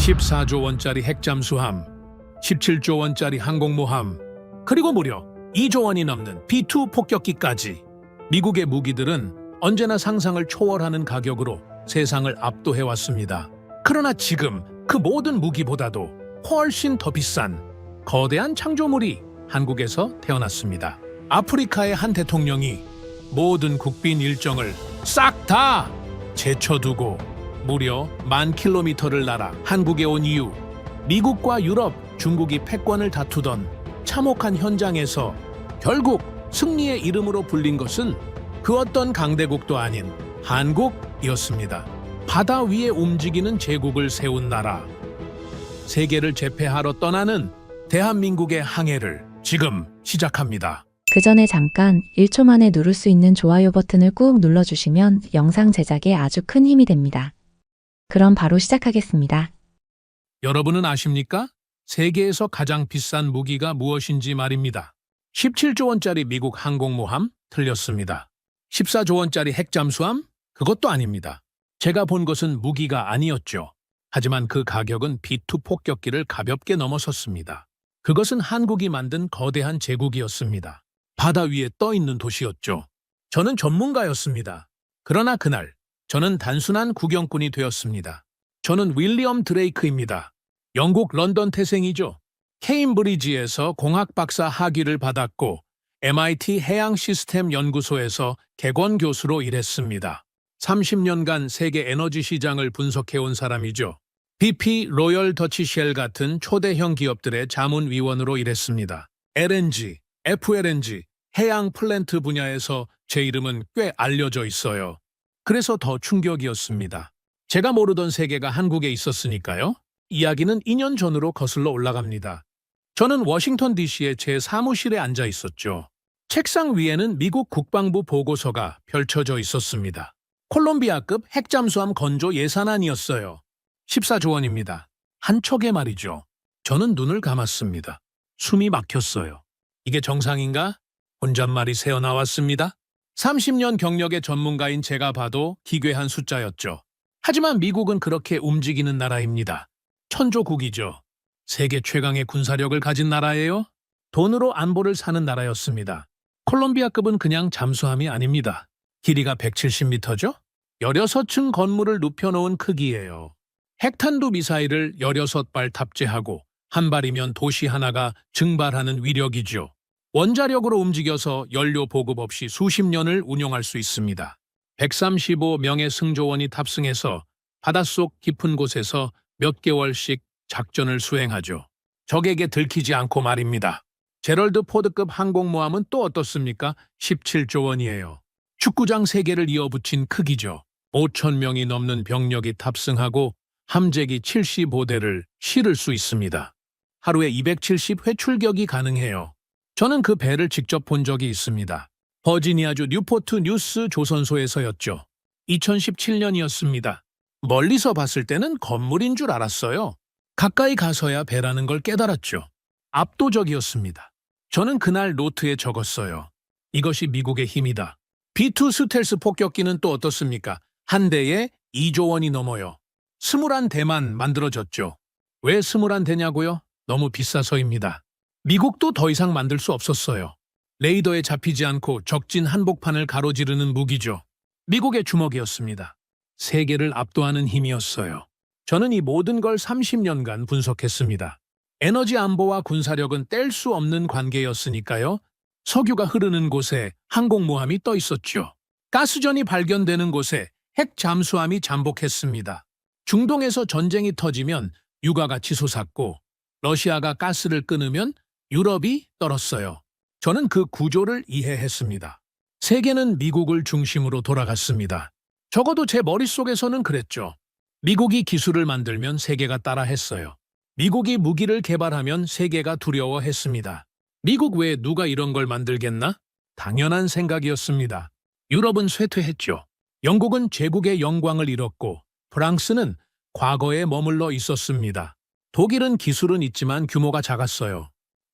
14조 원짜리 핵잠수함, 17조 원짜리 항공모함, 그리고 무려 2조 원이 넘는 B2 폭격기까지 미국의 무기들은 언제나 상상을 초월하는 가격으로 세상을 압도해왔습니다. 그러나 지금 그 모든 무기보다도 훨씬 더 비싼 거대한 창조물이 한국에서 태어났습니다. 아프리카의 한 대통령이 모든 국빈 일정을 싹 다 제쳐두고 무려 10,000km를 날아 한국에 온 이유, 미국과 유럽, 중국이 패권을 다투던 참혹한 현장에서 결국 승리의 이름으로 불린 것은 그 어떤 강대국도 아닌 한국이었습니다. 바다 위에 움직이는 제국을 세운 나라, 세계를 제패하러 떠나는 대한민국의 항해를 지금 시작합니다. 그 전에 잠깐 1초 만에 누를 수 있는 좋아요 버튼을 꾹 눌러주시면 영상 제작에 아주 큰 힘이 됩니다. 그럼 바로 시작하겠습니다. 여러분은 아십니까? 세계에서 가장 비싼 무기가 무엇인지 말입니다. 17조 원짜리 미국 항공모함? 틀렸습니다. 14조 원짜리 핵잠수함? 그것도 아닙니다. 제가 본 것은 무기가 아니었죠. 하지만 그 가격은 B2 폭격기를 가볍게 넘어섰습니다. 그것은 한국이 만든 거대한 제국이었습니다. 바다 위에 떠 있는 도시였죠. 저는 전문가였습니다. 그러나 그날 저는 단순한 구경꾼이 되었습니다. 저는 윌리엄 드레이크입니다. 영국 런던 태생이죠. 케임브리지에서 공학 박사 학위를 받았고 MIT 해양 시스템 연구소에서 객원 교수로 일했습니다. 30년간 세계 에너지 시장을 분석해온 사람이죠. BP, 로열 더치쉘 같은 초대형 기업들의 자문위원으로 일했습니다. LNG, FLNG, 해양 플랜트 분야에서 제 이름은 꽤 알려져 있어요. 그래서 더 충격이었습니다. 제가 모르던 세계가 한국에 있었으니까요. 이야기는 2년 전으로 거슬러 올라갑니다. 저는 워싱턴 DC의 제 사무실에 앉아 있었죠. 책상 위에는 미국 국방부 보고서가 펼쳐져 있었습니다. 콜롬비아급 핵잠수함 건조 예산안이었어요. 14조 원입니다. 한 척에 말이죠. 저는 눈을 감았습니다. 숨이 막혔어요. 이게 정상인가? 혼잣말이 새어나왔습니다. 30년 경력의 전문가인 제가 봐도 기괴한 숫자였죠. 하지만 미국은 그렇게 움직이는 나라입니다. 천조국이죠. 세계 최강의 군사력을 가진 나라예요. 돈으로 안보를 사는 나라였습니다. 콜롬비아급은 그냥 잠수함이 아닙니다. 길이가 170m죠? 16층 건물을 눕혀놓은 크기예요. 핵탄두 미사일을 16발 탑재하고 한 발이면 도시 하나가 증발하는 위력이죠. 원자력으로 움직여서 연료 보급 없이 수십 년을 운용할 수 있습니다. 135명의 승조원이 탑승해서 바닷속 깊은 곳에서 몇 개월씩 작전을 수행하죠. 적에게 들키지 않고 말입니다. 제럴드 포드급 항공모함은 또 어떻습니까? 17조 원이에요. 축구장 3개를 이어붙인 크기죠. 5,000명이 넘는 병력이 탑승하고 함재기 75대를 실을 수 있습니다. 하루에 270회 출격이 가능해요. 저는 그 배를 직접 본 적이 있습니다. 버지니아주 뉴포트 뉴스 조선소에서였죠. 2017년이었습니다. 멀리서 봤을 때는 건물인 줄 알았어요. 가까이 가서야 배라는 걸 깨달았죠. 압도적이었습니다. 저는 그날 노트에 적었어요. 이것이 미국의 힘이다. B2 스텔스 폭격기는 또 어떻습니까? 한 대에 2조 원이 넘어요. 21대만 만들어졌죠. 왜 21대냐고요? 너무 비싸서입니다. 미국도 더 이상 만들 수 없었어요. 레이더에 잡히지 않고 적진 한복판을 가로지르는 무기죠. 미국의 주먹이었습니다. 세계를 압도하는 힘이었어요. 저는 이 모든 걸 30년간 분석했습니다. 에너지 안보와 군사력은 뗄 수 없는 관계였으니까요. 석유가 흐르는 곳에 항공모함이 떠 있었죠. 가스전이 발견되는 곳에 핵 잠수함이 잠복했습니다. 중동에서 전쟁이 터지면 유가가 치솟았고 러시아가 가스를 끊으면 유럽이 떨었어요. 저는 그 구조를 이해했습니다. 세계는 미국을 중심으로 돌아갔습니다. 적어도 제 머릿속에서는 그랬죠. 미국이 기술을 만들면 세계가 따라 했어요. 미국이 무기를 개발하면 세계가 두려워했습니다. 미국 외에 누가 이런 걸 만들겠나? 당연한 생각이었습니다. 유럽은 쇠퇴했죠. 영국은 제국의 영광을 잃었고 프랑스는 과거에 머물러 있었습니다. 독일은 기술은 있지만 규모가 작았어요.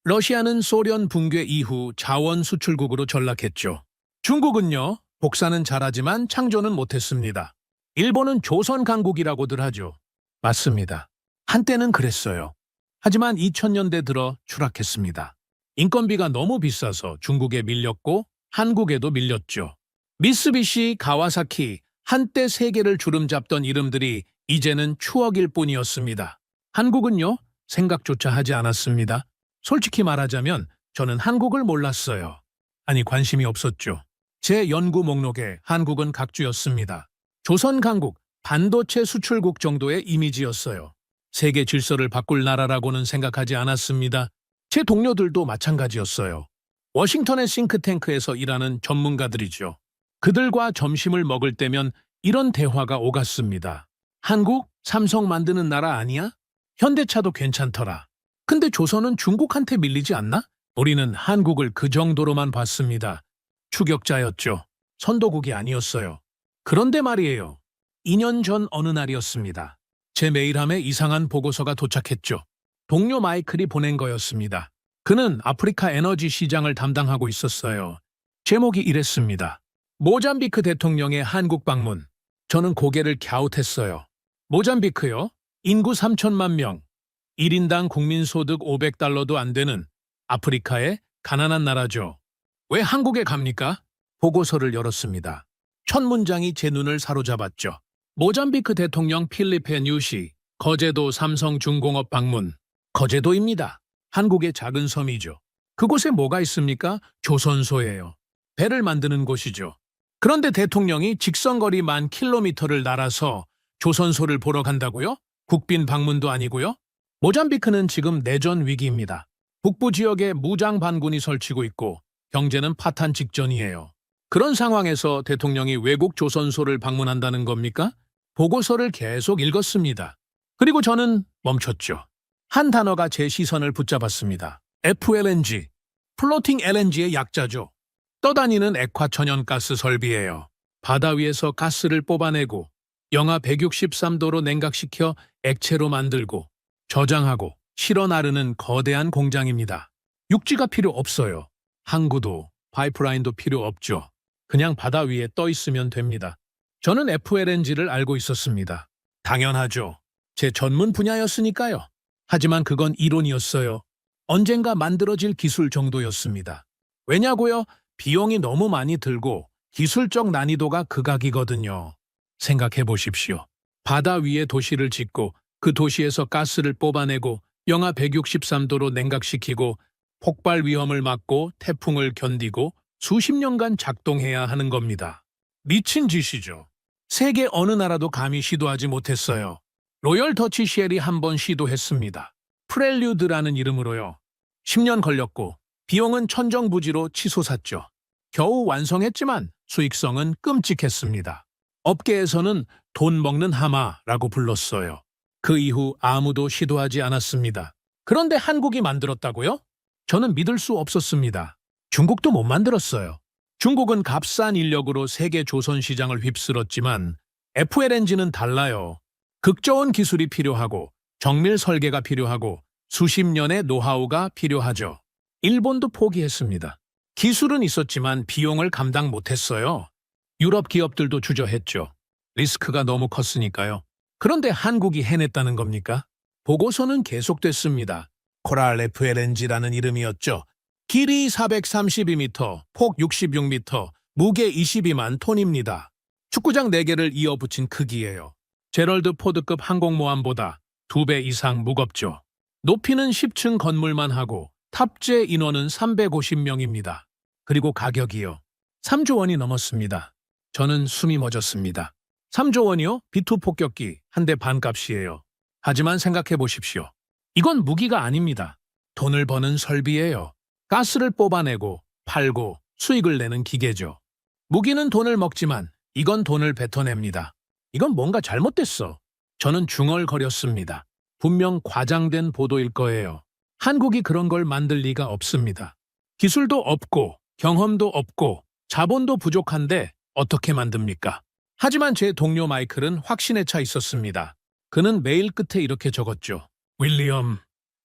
러시아는 소련 붕괴 이후 자원 수출국으로 전락했죠. 중국은요, 복사는 잘하지만 창조는 못했습니다. 일본은 조선 강국이라고들 하죠. 맞습니다. 한때는 그랬어요. 하지만 2000년대 들어 추락했습니다. 인건비가 너무 비싸서 중국에 밀렸고 한국에도 밀렸죠. 미쓰비시, 가와사키, 한때 세계를 주름잡던 이름들이 이제는 추억일 뿐이었습니다. 한국은요, 생각조차 하지 않았습니다. 솔직히 말하자면 저는 한국을 몰랐어요. 아니, 관심이 없었죠. 제 연구 목록에 한국은 각주였습니다. 조선 강국, 반도체 수출국 정도의 이미지였어요. 세계 질서를 바꿀 나라라고는 생각하지 않았습니다. 제 동료들도 마찬가지였어요. 워싱턴의 싱크탱크에서 일하는 전문가들이죠. 그들과 점심을 먹을 때면 이런 대화가 오갔습니다. 한국? 삼성 만드는 나라 아니야? 현대차도 괜찮더라. 근데 조선은 중국한테 밀리지 않나? 우리는 한국을 그 정도로만 봤습니다. 추격자였죠. 선도국이 아니었어요. 그런데 말이에요. 2년 전 어느 날이었습니다. 제 메일함에 이상한 보고서가 도착했죠. 동료 마이클이 보낸 거였습니다. 그는 아프리카 에너지 시장을 담당하고 있었어요. 제목이 이랬습니다. 모잠비크 대통령의 한국 방문. 저는 고개를 갸웃했어요. 모잠비크요? 인구 3천만 명, 1인당 국민소득 500달러도 안 되는 아프리카의 가난한 나라죠. 왜 한국에 갑니까? 보고서를 열었습니다. 첫 문장이 제 눈을 사로잡았죠. 모잠비크 대통령 필리페 뉴시, 거제도 삼성중공업 방문. 거제도입니다. 한국의 작은 섬이죠. 그곳에 뭐가 있습니까? 조선소예요. 배를 만드는 곳이죠. 그런데 대통령이 직선거리 10,000km를 날아서 조선소를 보러 간다고요? 국빈 방문도 아니고요? 모잠비크는 지금 내전 위기입니다. 북부 지역에 무장 반군이 설치고 있고 경제는 파탄 직전이에요. 그런 상황에서 대통령이 외국 조선소를 방문한다는 겁니까? 보고서를 계속 읽었습니다. 그리고 저는 멈췄죠. 한 단어가 제 시선을 붙잡았습니다. FLNG, 플로팅 LNG의 약자죠. 떠다니는 액화천연가스 설비예요. 바다 위에서 가스를 뽑아내고 영하 163도로 냉각시켜 액체로 만들고 저장하고 실어 나르는 거대한 공장입니다. 육지가 필요 없어요. 항구도 파이프라인도 필요 없죠. 그냥 바다 위에 떠 있으면 됩니다. 저는 FLNG를 알고 있었습니다. 당연하죠. 제 전문 분야였으니까요. 하지만 그건 이론이었어요. 언젠가 만들어질 기술 정도였습니다. 왜냐고요? 비용이 너무 많이 들고 기술적 난이도가 극악이거든요. 생각해 보십시오. 바다 위에 도시를 짓고 그 도시에서 가스를 뽑아내고 영하 163도로 냉각시키고 폭발 위험을 막고 태풍을 견디고 수십 년간 작동해야 하는 겁니다. 미친 짓이죠. 세계 어느 나라도 감히 시도하지 못했어요. 로열 더치 쉘이 한 번 시도했습니다. 프렐류드라는 이름으로요. 10년 걸렸고 비용은 천정부지로 치솟았죠. 겨우 완성했지만 수익성은 끔찍했습니다. 업계에서는 돈 먹는 하마라고 불렀어요. 그 이후 아무도 시도하지 않았습니다. 그런데 한국이 만들었다고요? 저는 믿을 수 없었습니다. 중국도 못 만들었어요. 중국은 값싼 인력으로 세계 조선 시장을 휩쓸었지만 FLNG는 달라요. 극저온 기술이 필요하고 정밀 설계가 필요하고 수십 년의 노하우가 필요하죠. 일본도 포기했습니다. 기술은 있었지만 비용을 감당 못했어요. 유럽 기업들도 주저했죠. 리스크가 너무 컸으니까요. 그런데 한국이 해냈다는 겁니까? 보고서는 계속됐습니다. 코랄 FLNG라는 이름이었죠. 길이 432m, 폭 66m, 무게 22만 톤입니다. 축구장 4개를 이어붙인 크기예요. 제럴드 포드급 항공모함보다 2배 이상 무겁죠. 높이는 10층 건물만 하고 탑재 인원은 350명입니다. 그리고 가격이요. 3조 원이 넘었습니다. 저는 숨이 멎었습니다. 3조 원이요? B2 폭격기 한 대 반값이에요. 하지만 생각해 보십시오. 이건 무기가 아닙니다. 돈을 버는 설비예요. 가스를 뽑아내고 팔고 수익을 내는 기계죠. 무기는 돈을 먹지만 이건 돈을 뱉어냅니다. 이건 뭔가 잘못됐어. 저는 중얼거렸습니다. 분명 과장된 보도일 거예요. 한국이 그런 걸 만들 리가 없습니다. 기술도 없고 경험도 없고 자본도 부족한데 어떻게 만듭니까? 하지만 제 동료 마이클은 확신에 차 있었습니다. 그는 메일 끝에 이렇게 적었죠. 윌리엄,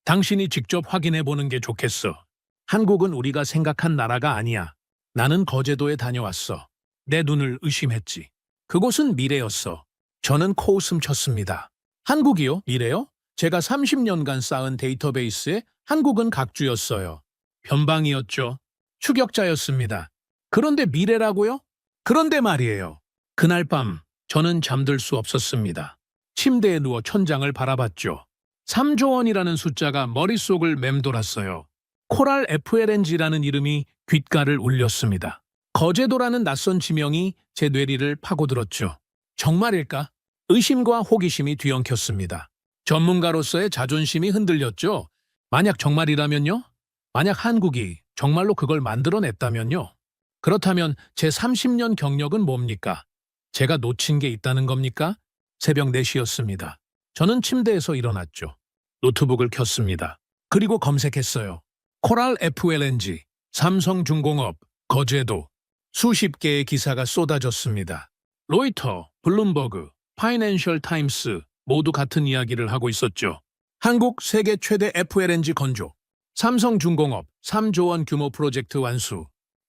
당신이 직접 확인해 보는 게 좋겠어. 한국은 우리가 생각한 나라가 아니야. 나는 거제도에 다녀왔어. 내 눈을 의심했지. 그곳은 미래였어. 저는 코웃음 쳤습니다. 한국이요? 미래요? 제가 30년간 쌓은 데이터베이스에 한국은 각주였어요. 변방이었죠. 추격자였습니다. 그런데 미래라고요? 그런데 말이에요. 그날 밤 저는 잠들 수 없었습니다. 침대에 누워 천장을 바라봤죠. 3조 원이라는 숫자가 머릿속을 맴돌았어요. 코랄 FLNG라는 이름이 귓가를 울렸습니다. 거제도라는 낯선 지명이 제 뇌리를 파고들었죠. 정말일까? 의심과 호기심이 뒤엉켰습니다. 전문가로서의 자존심이 흔들렸죠. 만약 정말이라면요? 만약 한국이 정말로 그걸 만들어냈다면요? 그렇다면 제 30년 경력은 뭡니까? 제가 놓친 게 있다는 겁니까? 새벽 4시였습니다. 저는 침대에서 일어났죠. 노트북을 켰습니다. 그리고 검색했어요. 코랄 FLNG, 삼성중공업, 거제도. 수십 개의 기사가 쏟아졌습니다. 로이터, 블룸버그, 파이낸셜 타임스 모두 같은 이야기를 하고 있었죠. 한국 세계 최대 FLNG 건조, 삼성중공업 3조 원 규모 프로젝트 완수,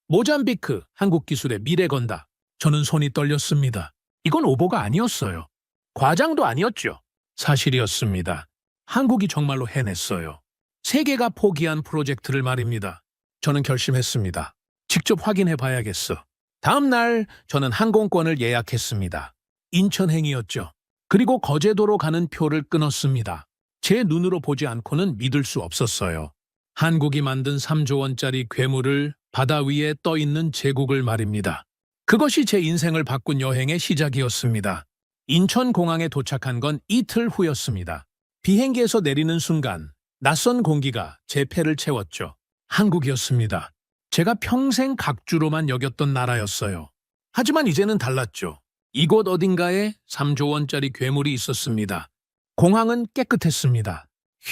모잠비크 한국 기술의 미래 건다. 저는 손이 떨렸습니다. 이건 오보가 아니었어요. 과장도 아니었죠. 사실이었습니다. 한국이 정말로 해냈어요. 세계가 포기한 프로젝트를 말입니다. 저는 결심했습니다. 직접 확인해 봐야겠어. 다음 날 저는 항공권을 예약했습니다. 인천행이었죠. 그리고 거제도로 가는 표를 끊었습니다. 제 눈으로 보지 않고는 믿을 수 없었어요. 한국이 만든 3조 원짜리 괴물을 바다 위에 떠 있는 제국을 말입니다. 그것이 제 인생을 바꾼 여행의 시작이었습니다. 인천공항에 도착한 건 이틀 후였습니다. 비행기에서 내리는 순간 낯선 공기가 제 폐를 채웠죠. 한국이었습니다. 제가 평생 각주로만 여겼던 나라였어요. 하지만 이제는 달랐죠. 이곳 어딘가에 3조 원짜리 괴물이 있었습니다. 공항은 깨끗했습니다.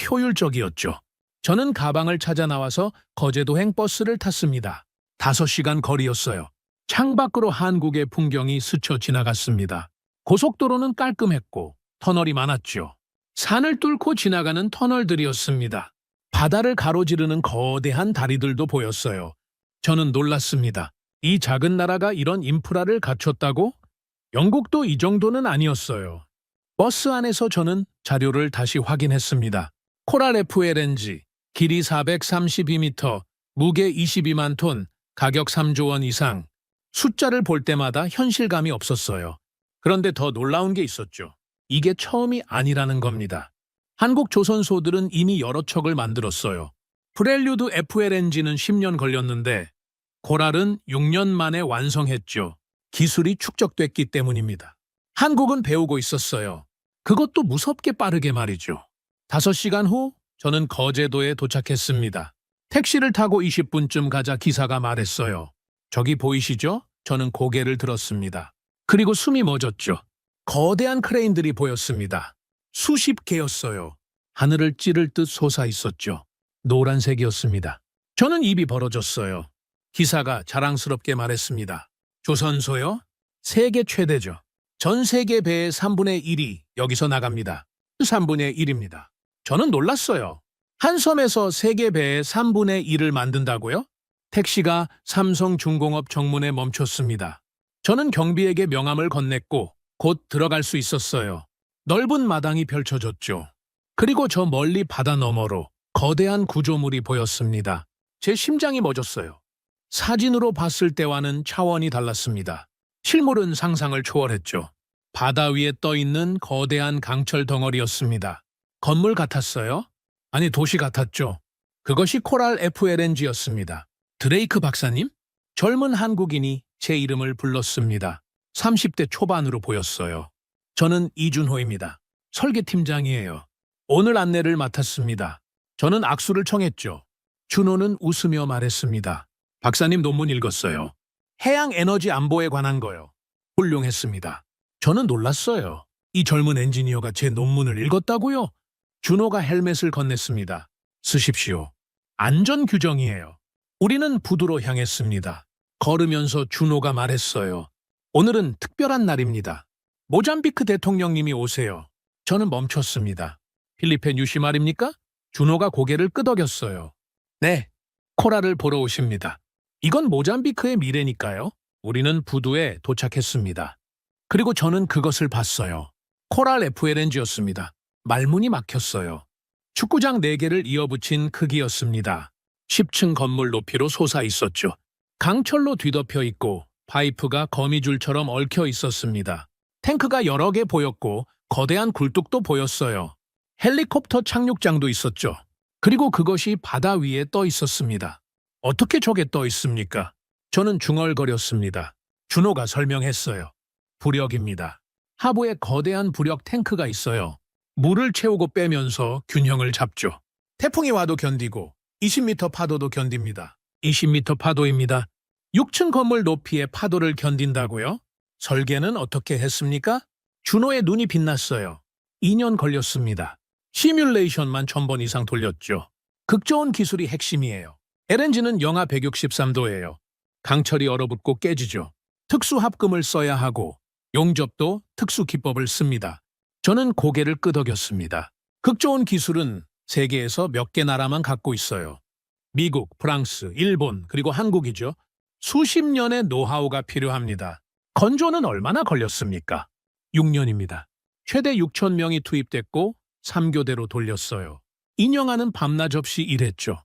효율적이었죠. 저는 가방을 찾아 나와서 거제도행 버스를 탔습니다. 5시간 거리였어요. 창밖으로 한국의 풍경이 스쳐 지나갔습니다. 고속도로는 깔끔했고 터널이 많았죠. 산을 뚫고 지나가는 터널들이었습니다. 바다를 가로지르는 거대한 다리들도 보였어요. 저는 놀랐습니다. 이 작은 나라가 이런 인프라를 갖췄다고? 영국도 이 정도는 아니었어요. 버스 안에서 저는 자료를 다시 확인했습니다. 코랄 FLNG, 길이 432m, 무게 22만 톤, 가격 3조 원 이상. 숫자를 볼 때마다 현실감이 없었어요. 그런데 더 놀라운 게 있었죠. 이게 처음이 아니라는 겁니다. 한국 조선소들은 이미 여러 척을 만들었어요. 프렐류드 FLNG는 10년 걸렸는데 코랄은 6년 만에 완성했죠. 기술이 축적됐기 때문입니다. 한국은 배우고 있었어요. 그것도 무섭게 빠르게 말이죠. 5시간 후 저는 거제도에 도착했습니다. 택시를 타고 20분쯤 가자 기사가 말했어요. 저기 보이시죠? 저는 고개를 들었습니다. 그리고 숨이 멎었죠. 거대한 크레인들이 보였습니다. 수십 개였어요. 하늘을 찌를 듯 솟아 있었죠. 노란색이었습니다. 저는 입이 벌어졌어요. 기사가 자랑스럽게 말했습니다. 조선소요? 세계 최대죠. 전 세계 배의 3분의 1이 여기서 나갑니다. 3분의 1입니다. 저는 놀랐어요. 한 섬에서 세계 배의 3분의 1을 만든다고요? 택시가 삼성중공업 정문에 멈췄습니다. 저는 경비에게 명함을 건넸고 곧 들어갈 수 있었어요. 넓은 마당이 펼쳐졌죠. 그리고 저 멀리 바다 너머로 거대한 구조물이 보였습니다. 제 심장이 멎었어요. 사진으로 봤을 때와는 차원이 달랐습니다. 실물은 상상을 초월했죠. 바다 위에 떠 있는 거대한 강철 덩어리였습니다. 건물 같았어요? 아니, 도시 같았죠. 그것이 코랄 FLNG였습니다. 드레이크 박사님? 젊은 한국인이 제 이름을 불렀습니다. 30대 초반으로 보였어요. 저는 이준호입니다. 설계팀장이에요. 오늘 안내를 맡았습니다. 저는 악수를 청했죠. 준호는 웃으며 말했습니다. 박사님 논문 읽었어요. 해양 에너지 안보에 관한 거요. 훌륭했습니다. 저는 놀랐어요. 이 젊은 엔지니어가 제 논문을 읽었다고요? 준호가 헬멧을 건넸습니다. 쓰십시오. 안전 규정이에요. 우리는 부두로 향했습니다. 걸으면서 준호가 말했어요. 오늘은 특별한 날입니다. 모잠비크 대통령님이 오세요. 저는 멈췄습니다. 필리페 뉴시 말입니까? 준호가 고개를 끄덕였어요. 네, 코랄을 보러 오십니다. 이건 모잠비크의 미래니까요. 우리는 부두에 도착했습니다. 그리고 저는 그것을 봤어요. 코랄 FLNG였습니다. 말문이 막혔어요. 축구장 4개를 이어붙인 크기였습니다. 10층 건물 높이로 솟아 있었죠. 강철로 뒤덮여 있고 파이프가 거미줄처럼 얽혀 있었습니다. 탱크가 여러 개 보였고 거대한 굴뚝도 보였어요. 헬리콥터 착륙장도 있었죠. 그리고 그것이 바다 위에 떠 있었습니다. 어떻게 저게 떠 있습니까? 저는 중얼거렸습니다. 준호가 설명했어요. 부력입니다. 하부에 거대한 부력 탱크가 있어요. 물을 채우고 빼면서 균형을 잡죠. 태풍이 와도 견디고 20m 파도도 견딥니다. 20m 파도입니다. 6층 건물 높이의 파도를 견딘다고요? 설계는 어떻게 했습니까? 준호의 눈이 빛났어요. 2년 걸렸습니다. 시뮬레이션만 1000번 이상 돌렸죠. 극 좋은 기술이 핵심이에요. LNG는 영하 163도예요. 강철이 얼어붙고 깨지죠. 특수 합금을 써야 하고 용접도 특수 기법을 씁니다. 저는 고개를 끄덕였습니다. 극 좋은 기술은 세계에서 몇 개 나라만 갖고 있어요. 미국, 프랑스, 일본, 그리고 한국이죠. 수십 년의 노하우가 필요합니다. 건조는 얼마나 걸렸습니까? 6년입니다. 최대 6,000명이 투입됐고 3교대로 돌렸어요. 인형하는 밤낮 없이 일했죠.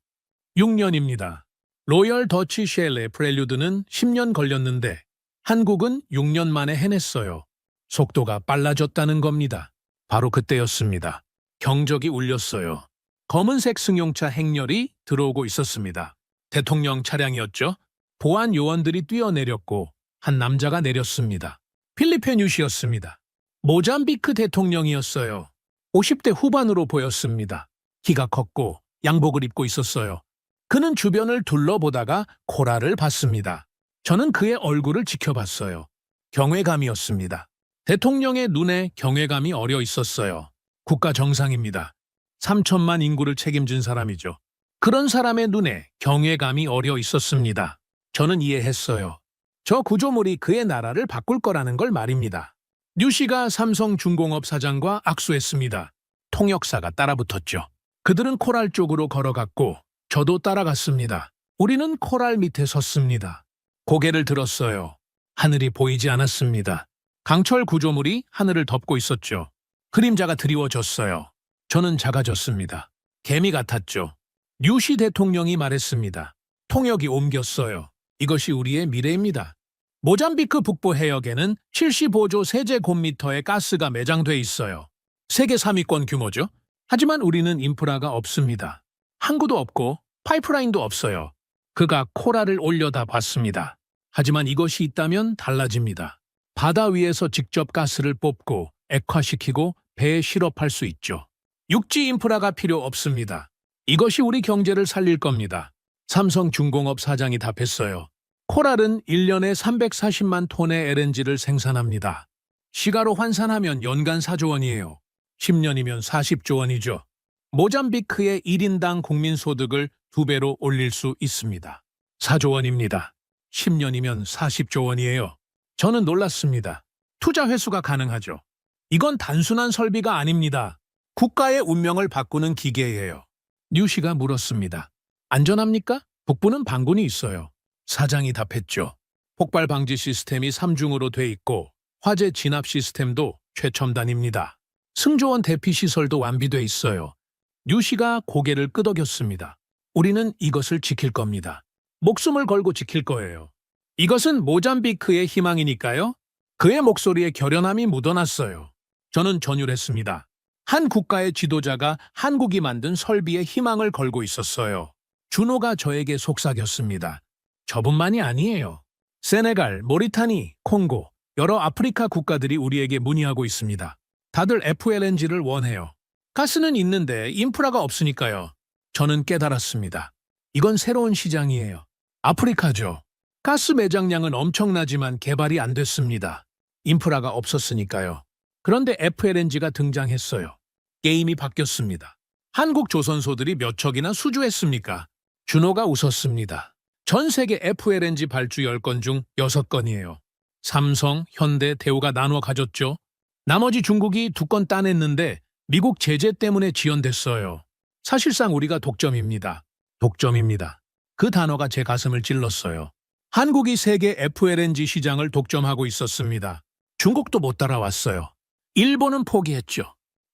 6년입니다. 로열 더치 쉘의 프렐류드는 10년 걸렸는데 한국은 6년 만에 해냈어요. 속도가 빨라졌다는 겁니다. 바로 그때였습니다. 경적이 울렸어요. 검은색 승용차 행렬이 들어오고 있었습니다. 대통령 차량이었죠. 보안 요원들이 뛰어내렸고 한 남자가 내렸습니다. 필리페 뉴시였습니다. 모잠비크 대통령이었어요. 50대 후반으로 보였습니다. 키가 컸고 양복을 입고 있었어요. 그는 주변을 둘러보다가 코라를 봤습니다. 저는 그의 얼굴을 지켜봤어요. 경외감이었습니다. 대통령의 눈에 경외감이 어려 있었어요. 국가 정상입니다. 3천만 인구를 책임진 사람이죠. 그런 사람의 눈에 경외감이 어려 있었습니다. 저는 이해했어요. 저 구조물이 그의 나라를 바꿀 거라는 걸 말입니다. 뉴시가 삼성중공업 사장과 악수했습니다. 통역사가 따라붙었죠. 그들은 코랄 쪽으로 걸어갔고 저도 따라갔습니다. 우리는 코랄 밑에 섰습니다. 고개를 들었어요. 하늘이 보이지 않았습니다. 강철 구조물이 하늘을 덮고 있었죠. 그림자가 드리워졌어요. 저는 작아졌습니다. 개미 같았죠. 뉴시 대통령이 말했습니다. 통역이 옮겼어요. 이것이 우리의 미래입니다. 모잠비크 북부 해역에는 75조 세제곱미터의 가스가 매장돼 있어요. 세계 3위권 규모죠. 하지만 우리는 인프라가 없습니다. 항구도 없고 파이프라인도 없어요. 그가 코랄을 올려다 봤습니다. 하지만 이것이 있다면 달라집니다. 바다 위에서 직접 가스를 뽑고 액화시키고 배에 실업할 수 있죠. 육지 인프라가 필요 없습니다. 이것이 우리 경제를 살릴 겁니다. 삼성중공업 사장이 답했어요. 코랄은 1년에 340만 톤의 LNG를 생산합니다. 시가로 환산하면 연간 4조 원이에요. 10년이면 40조 원이죠. 모잠비크의 1인당 국민소득을 2배로 올릴 수 있습니다. 4조 원입니다. 10년이면 40조 원이에요. 저는 놀랐습니다. 투자 회수가 가능하죠. 이건 단순한 설비가 아닙니다. 국가의 운명을 바꾸는 기계예요. 뉴시가 물었습니다. 안전합니까? 북부는 반군이 있어요. 사장이 답했죠. 폭발 방지 시스템이 3중으로 돼 있고 화재 진압 시스템도 최첨단입니다. 승조원 대피 시설도 완비돼 있어요. 뉴시가 고개를 끄덕였습니다. 우리는 이것을 지킬 겁니다. 목숨을 걸고 지킬 거예요. 이것은 모잠비크의 희망이니까요. 그의 목소리에 결연함이 묻어났어요. 저는 전율했습니다. 한 국가의 지도자가 한국이 만든 설비에 희망을 걸고 있었어요. 준호가 저에게 속삭였습니다. 저분만이 아니에요. 세네갈, 모리타니, 콩고, 여러 아프리카 국가들이 우리에게 문의하고 있습니다. 다들 FLNG를 원해요. 가스는 있는데 인프라가 없으니까요. 저는 깨달았습니다. 이건 새로운 시장이에요. 아프리카죠. 가스 매장량은 엄청나지만 개발이 안 됐습니다. 인프라가 없었으니까요. 그런데 FLNG가 등장했어요. 게임이 바뀌었습니다. 한국 조선소들이 몇 척이나 수주했습니까? 준호가 웃었습니다. 전 세계 FLNG 발주 10건 중 6건이에요. 삼성, 현대, 대우가 나눠 가졌죠. 나머지 중국이 2건 따냈는데 미국 제재 때문에 지연됐어요. 사실상 우리가 독점입니다. 독점입니다. 그 단어가 제 가슴을 찔렀어요. 한국이 세계 FLNG 시장을 독점하고 있었습니다. 중국도 못 따라왔어요. 일본은 포기했죠.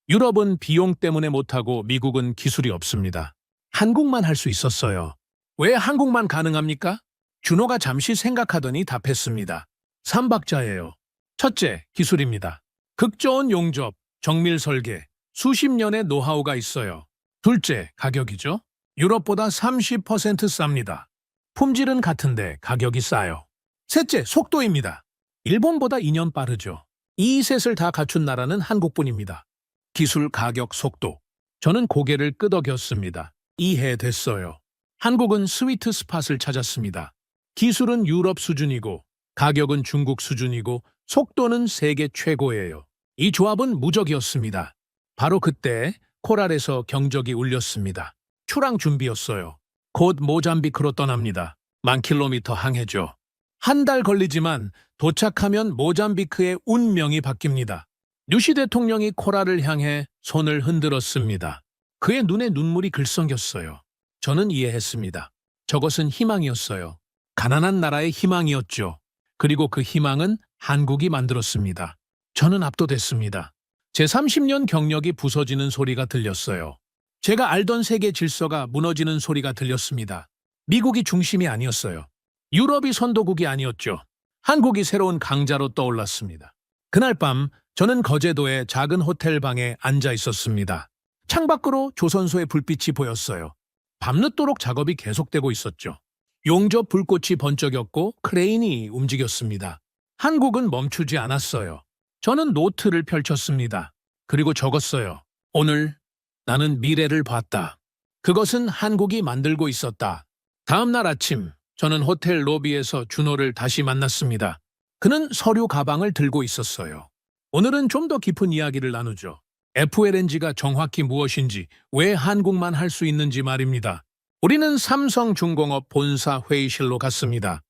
유럽은 비용 때문에 못하고 미국은 기술이 없습니다. 한국만 할 수 있었어요. 왜 한국만 가능합니까? 준호가 잠시 생각하더니 답했습니다. 삼박자예요. 첫째, 기술입니다. 극 좋은 용접, 정밀 설계, 수십 년의 노하우가 있어요. 둘째, 가격이죠. 유럽보다 30% 쌉니다. 품질은 같은데 가격이 싸요. 셋째, 속도입니다. 일본보다 2년 빠르죠. 이 셋을 다 갖춘 나라는 한국뿐입니다. 기술, 가격, 속도. 저는 고개를 끄덕였습니다. 이해됐어요. 한국은 스위트 스팟을 찾았습니다. 기술은 유럽 수준이고, 가격은 중국 수준이고, 속도는 세계 최고예요. 이 조합은 무적이었습니다. 바로 그때 코랄에서 경적이 울렸습니다. 출항 준비였어요. 곧 모잠비크로 떠납니다. 10,000km 항해죠. 한 달 걸리지만 도착하면 모잠비크의 운명이 바뀝니다. 뉴시 대통령이 코랄을 향해 손을 흔들었습니다. 그의 눈에 눈물이 글썽였어요. 저는 이해했습니다. 저것은 희망이었어요. 가난한 나라의 희망이었죠. 그리고 그 희망은 한국이 만들었습니다. 저는 압도됐습니다. 제 30년 경력이 부서지는 소리가 들렸어요. 제가 알던 세계 질서가 무너지는 소리가 들렸습니다. 미국이 중심이 아니었어요. 유럽이 선도국이 아니었죠. 한국이 새로운 강자로 떠올랐습니다. 그날 밤 저는 거제도의 작은 호텔 방에 앉아 있었습니다. 창밖으로 조선소의 불빛이 보였어요. 밤늦도록 작업이 계속되고 있었죠. 용접 불꽃이 번쩍였고 크레인이 움직였습니다. 한국은 멈추지 않았어요. 저는 노트를 펼쳤습니다. 그리고 적었어요. 오늘 나는 미래를 봤다. 그것은 한국이 만들고 있었다. 다음 날 아침 저는 호텔 로비에서 준호를 다시 만났습니다. 그는 서류 가방을 들고 있었어요. 오늘은 좀 더 깊은 이야기를 나누죠. FLNG가 정확히 무엇인지, 왜 한국만 할 수 있는지 말입니다. 우리는 삼성중공업 본사 회의실로 갔습니다.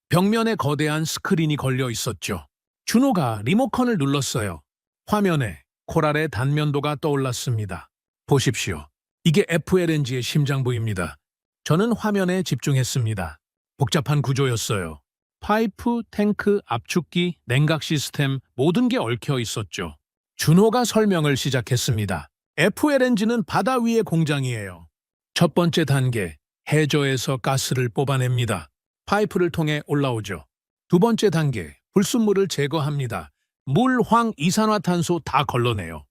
벽면에 거대한 스크린이 걸려 있었죠. 준호가 리모컨을 눌렀어요. 화면에 코랄의 단면도가 떠올랐습니다. 보십시오. 이게 FLNG의 심장부입니다. 저는 화면에 집중했습니다. 복잡한 구조였어요. 파이프, 탱크, 압축기, 냉각 시스템 모든 게 얽혀 있었죠. 준호가 설명을 시작했습니다. FLNG는 바다 위의 공장이에요. 첫 번째 단계, 해저에서 가스를 뽑아냅니다. 파이프를 통해 올라오죠. 두 번째 단계, 불순물을 제거합니다. 물, 황, 이산화탄소 다 걸러내요.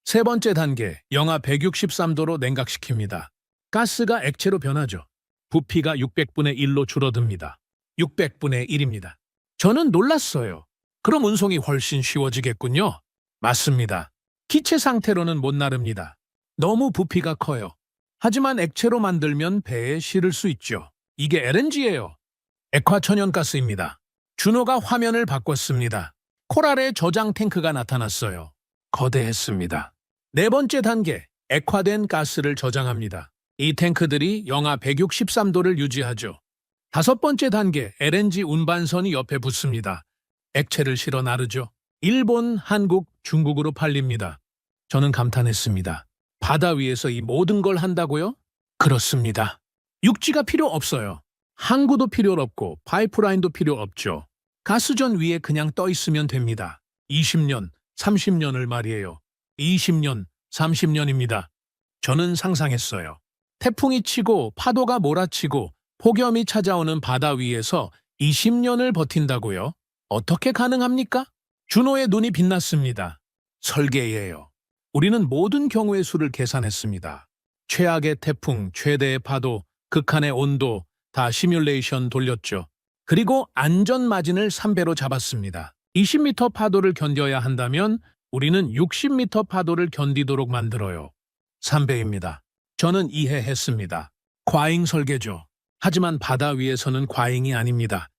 세 번째 단계, 영하 163도로 냉각시킵니다. 가스가 액체로 변하죠. 부피가 600분의 1로 줄어듭니다. 600분의 1입니다. 저는 놀랐어요. 그럼 운송이 훨씬 쉬워지겠군요. 맞습니다. 기체 상태로는 못 나릅니다. 너무 부피가 커요. 하지만 액체로 만들면 배에 실을 수 있죠. 이게 LNG예요. 액화천연가스입니다. 준호가 화면을 바꿨습니다. 코랄의 저장 탱크가 나타났어요. 거대했습니다. 네 번째 단계, 액화된 가스를 저장합니다. 이 탱크들이 영하 163도를 유지하죠. 다섯 번째 단계, LNG 운반선이 옆에 붙습니다. 액체를 실어 나르죠. 일본, 한국, 중국으로 팔립니다. 저는 감탄했습니다. 바다 위에서 이 모든 걸 한다고요? 그렇습니다. 육지가 필요 없어요. 항구도 필요 없고 파이프라인도 필요 없죠. 가스전 위에 그냥 떠 있으면 됩니다. 20년, 30년을 말이에요. 20년, 30년입니다. 저는 상상했어요. 태풍이 치고 파도가 몰아치고 폭염이 찾아오는 바다 위에서 20년을 버틴다고요? 어떻게 가능합니까? 준호의 눈이 빛났습니다. 설계예요. 우리는 모든 경우의 수를 계산했습니다. 최악의 태풍, 최대의 파도, 극한의 온도 다 시뮬레이션 돌렸죠. 그리고 안전 마진을 3배로 잡았습니다. 20m 파도를 견뎌야 한다면 우리는 60m 파도를 견디도록 만들어요. 3배입니다. 저는 이해했습니다. 과잉 설계죠. 하지만 바다 위에서는 과잉이 아닙니다.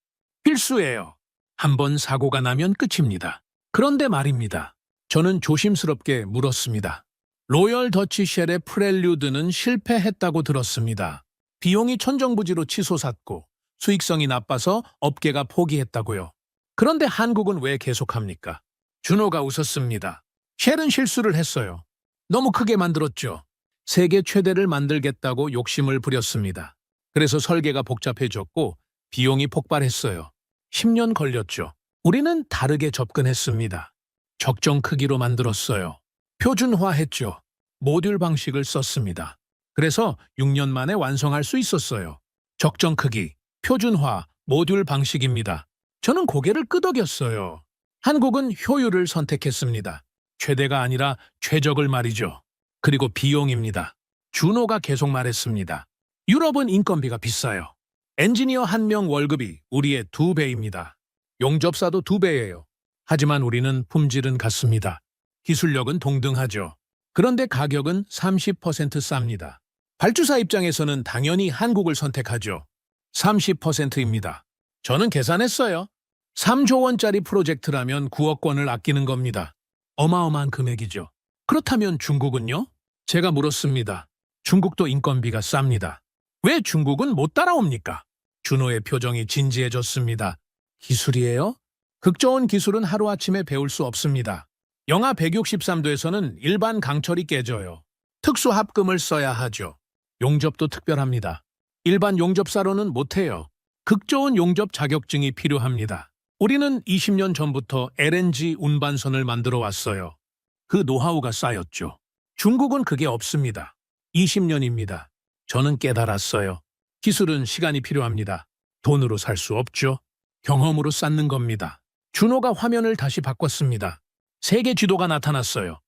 필수예요. 한번 사고가 나면 끝입니다. 그런데 말입니다. 저는 조심스럽게 물었습니다. 로열 더치 쉘의 프렐류드는 실패했다고 들었습니다. 비용이 천정부지로 치솟았고 수익성이 나빠서 업계가 포기했다고요. 그런데 한국은 왜 계속합니까? 준호가 웃었습니다. 쉘은 실수를 했어요. 너무 크게 만들었죠. 세계 최대를 만들겠다고 욕심을 부렸습니다. 그래서 설계가 복잡해졌고 비용이 폭발했어요. 10년 걸렸죠. 우리는 다르게 접근했습니다. 적정 크기로 만들었어요. 표준화했죠. 모듈 방식을 썼습니다. 그래서 6년 만에 완성할 수 있었어요. 적정 크기, 표준화, 모듈 방식입니다. 저는 고개를 끄덕였어요. 한국은 효율을 선택했습니다. 최대가 아니라 최적을 말이죠. 그리고 비용입니다. 준호가 계속 말했습니다. 유럽은 인건비가 비싸요. 엔지니어 한 명 월급이 우리의 2배입니다. 용접사도 2배예요. 하지만 우리는 품질은 같습니다. 기술력은 동등하죠. 그런데 가격은 30% 쌉니다. 발주사 입장에서는 당연히 한국을 선택하죠. 30%입니다. 저는 계산했어요. 3조 원짜리 프로젝트라면 9억 원을 아끼는 겁니다. 어마어마한 금액이죠. 그렇다면 중국은요? 제가 물었습니다. 중국도 인건비가 쌉니다. 왜 중국은 못 따라옵니까? 준호의 표정이 진지해졌습니다. 기술이에요? 극저온 기술은 하루아침에 배울 수 없습니다. 영하 163도에서는 일반 강철이 깨져요. 특수 합금을 써야 하죠. 용접도 특별합니다. 일반 용접사로는 못해요. 극저온 용접 자격증이 필요합니다. 우리는 20년 전부터 LNG 운반선을 만들어 왔어요. 그 노하우가 쌓였죠. 중국은 그게 없습니다. 20년입니다. 저는 깨달았어요. 기술은 시간이 필요합니다. 돈으로 살 수 없죠. 경험으로 쌓는 겁니다. 준호가 화면을 다시 바꿨습니다. 세계 지도가 나타났어요.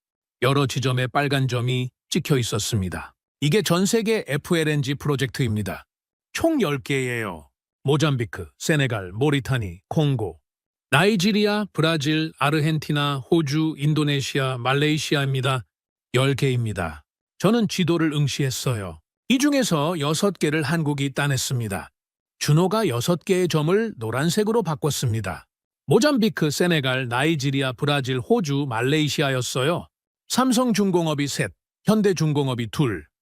여러 지점에 빨간 점이 찍혀 있었습니다. 이게 전 세계 FLNG 프로젝트입니다. 총 10개예요. 모잠비크, 세네갈, 모리타니, 콩고, 나이지리아, 브라질, 아르헨티나, 호주, 인도네시아, 말레이시아입니다. 10개입니다. 저는 지도를 응시했어요. 이 중에서 6개를 한국이 따냈습니다. 준호가 6개의 점을 노란색으로 바꿨습니다. 모잠비크, 세네갈, 나이지리아, 브라질, 호주, 말레이시아였어요. 삼성중공업이 3, 현대중공업이 2,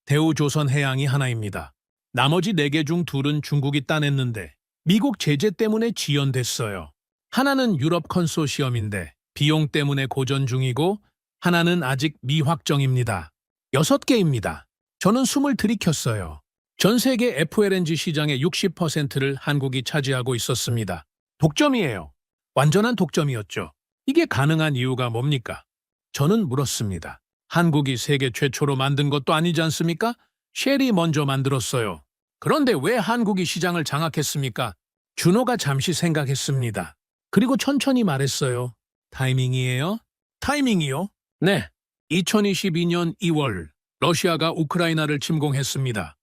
대우조선해양이 하나입니다. 나머지 4개 중 2은 중국이 따냈는데 미국 제재 때문에 지연됐어요. 하나는 유럽 컨소시엄인데 비용 때문에 고전 중이고 하나는 아직 미확정입니다. 6개입니다. 저는 숨을 들이켰어요. 전 세계 FLNG 시장의 60%를 한국이 차지하고 있었습니다. 독점이에요. 완전한 독점이었죠. 이게 가능한 이유가 뭡니까? 저는 물었습니다. 한국이 세계 최초로 만든 것도 아니지 않습니까? 쉘이 먼저 만들었어요. 그런데 왜 한국이 시장을 장악했습니까? 준호가 잠시 생각했습니다. 그리고 천천히 말했어요. 타이밍이에요? 타이밍이요? 네. 2022년 2월 러시아가 우크라이나를 침공했습니다.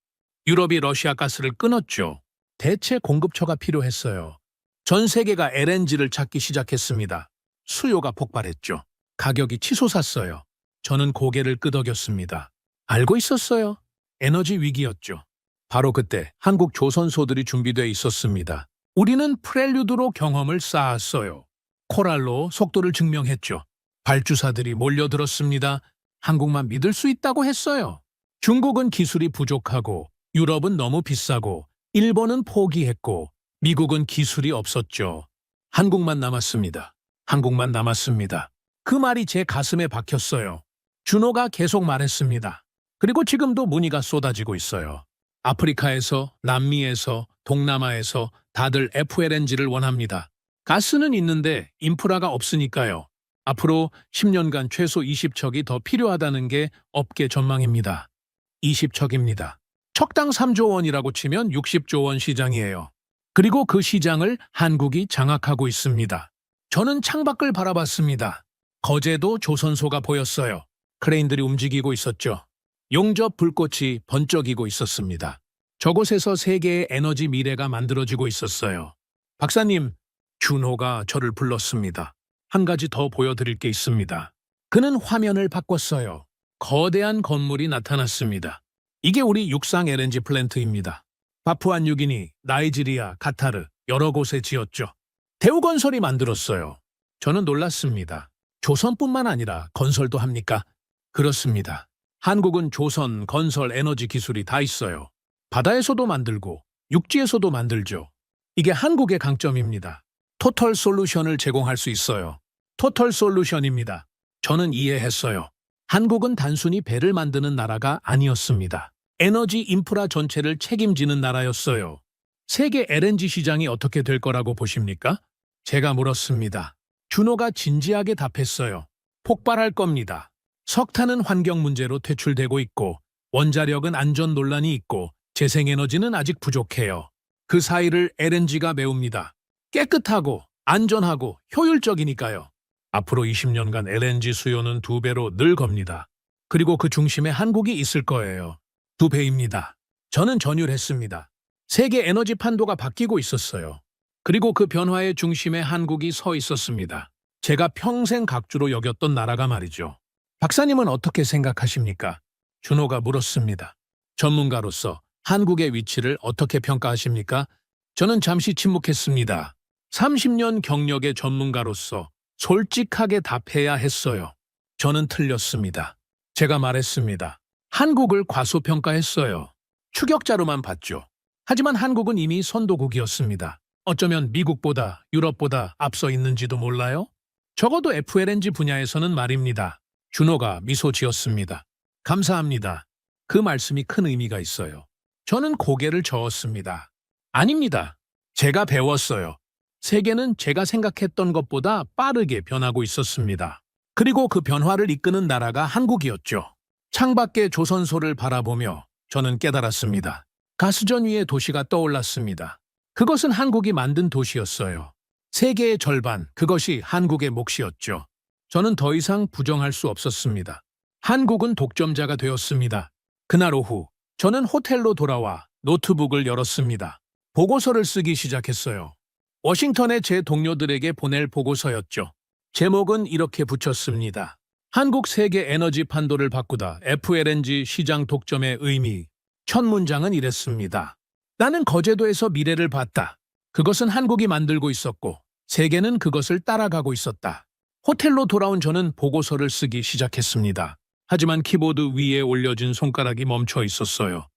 유럽이 러시아 가스를 끊었죠. 대체 공급처가 필요했어요. 전 세계가 LNG를 찾기 시작했습니다. 수요가 폭발했죠. 가격이 치솟았어요. 저는 고개를 끄덕였습니다. 알고 있었어요. 에너지 위기였죠. 바로 그때 한국 조선소들이 준비돼 있었습니다. 우리는 프렐류드로 경험을 쌓았어요. 코랄로 속도를 증명했죠. 발주사들이 몰려들었습니다. 한국만 믿을 수 있다고 했어요. 중국은 기술이 부족하고 유럽은 너무 비싸고 일본은 포기했고 미국은 기술이 없었죠. 한국만 남았습니다. 한국만 남았습니다. 그 말이 제 가슴에 박혔어요. 준호가 계속 말했습니다. 그리고 지금도 문의가 쏟아지고 있어요. 아프리카에서, 남미에서, 동남아에서 다들 FLNG를 원합니다. 가스는 있는데 인프라가 없으니까요. 앞으로 10년간 최소 20척이 더 필요하다는 게 업계 전망입니다. 20척입니다. 척당 3조 원이라고 치면 60조 원 시장이에요. 그리고 그 시장을 한국이 장악하고 있습니다. 저는 창밖을 바라봤습니다. 거제도 조선소가 보였어요. 크레인들이 움직이고 있었죠. 용접 불꽃이 번쩍이고 있었습니다. 저곳에서 세계의 에너지 미래가 만들어지고 있었어요. 박사님, 준호가 저를 불렀습니다. 한 가지 더 보여드릴 게 있습니다. 그는 화면을 바꿨어요. 거대한 건물이 나타났습니다. 이게 우리 육상 LNG 플랜트입니다. 파푸아뉴기니, 나이지리아, 카타르 여러 곳에 지었죠. 대우건설이 만들었어요. 저는 놀랐습니다. 조선뿐만 아니라 건설도 합니까? 그렇습니다. 한국은 조선, 건설, 에너지 기술이 다 있어요. 바다에서도 만들고 육지에서도 만들죠. 이게 한국의 강점입니다. 토털 솔루션을 제공할 수 있어요. 토털 솔루션입니다. 저는 이해했어요. 한국은 단순히 배를 만드는 나라가 아니었습니다. 에너지 인프라 전체를 책임지는 나라였어요. 세계 LNG 시장이 어떻게 될 거라고 보십니까? 제가 물었습니다. 준호가 진지하게 답했어요. 폭발할 겁니다. 석탄은 환경 문제로 퇴출되고 있고 원자력은 안전 논란이 있고 재생에너지는 아직 부족해요. 그 사이를 LNG가 메웁니다. 깨끗하고 안전하고 효율적이니까요. 앞으로 20년간 LNG 수요는 2배로 늘 겁니다. 그리고 그 중심에 한국이 있을 거예요. 2배입니다. 저는 전율했습니다. 세계 에너지 판도가 바뀌고 있었어요. 그리고 그 변화의 중심에 한국이 서 있었습니다. 제가 평생 각주로 여겼던 나라가 말이죠. 박사님은 어떻게 생각하십니까? 준호가 물었습니다. 전문가로서 한국의 위치를 어떻게 평가하십니까? 저는 잠시 침묵했습니다. 30년 경력의 전문가로서 솔직하게 답해야 했어요. 저는 틀렸습니다. 제가 말했습니다. 한국을 과소평가했어요. 추격자로만 봤죠. 하지만 한국은 이미 선도국이었습니다. 어쩌면 미국보다 유럽보다 앞서 있는지도 몰라요? 적어도 FLNG 분야에서는 말입니다. 준호가 미소 지었습니다. 감사합니다. 그 말씀이 큰 의미가 있어요. 저는 고개를 저었습니다. 아닙니다. 제가 배웠어요. 세계는 제가 생각했던 것보다 빠르게 변하고 있었습니다. 그리고 그 변화를 이끄는 나라가 한국이었죠. 창밖의 조선소를 바라보며 저는 깨달았습니다. 가스전 위에 도시가 떠올랐습니다. 그것은 한국이 만든 도시였어요. 세계의 절반, 그것이 한국의 몫이었죠. 저는 더 이상 부정할 수 없었습니다. 한국은 독점자가 되었습니다. 그날 오후, 저는 호텔로 돌아와 노트북을 열었습니다. 보고서를 쓰기 시작했어요. 워싱턴에 제 동료들에게 보낼 보고서였죠. 제목은 이렇게 붙였습니다. 한국 세계 에너지 판도를 바꾸다 FLNG 시장 독점의 의미. 첫 문장은 이랬습니다. 나는 거제도에서 미래를 봤다. 그것은 한국이 만들고 있었고 세계는 그것을 따라가고 있었다. 호텔로 돌아온 저는 보고서를 쓰기 시작했습니다. 하지만 키보드 위에 올려진 손가락이 멈춰 있었어요.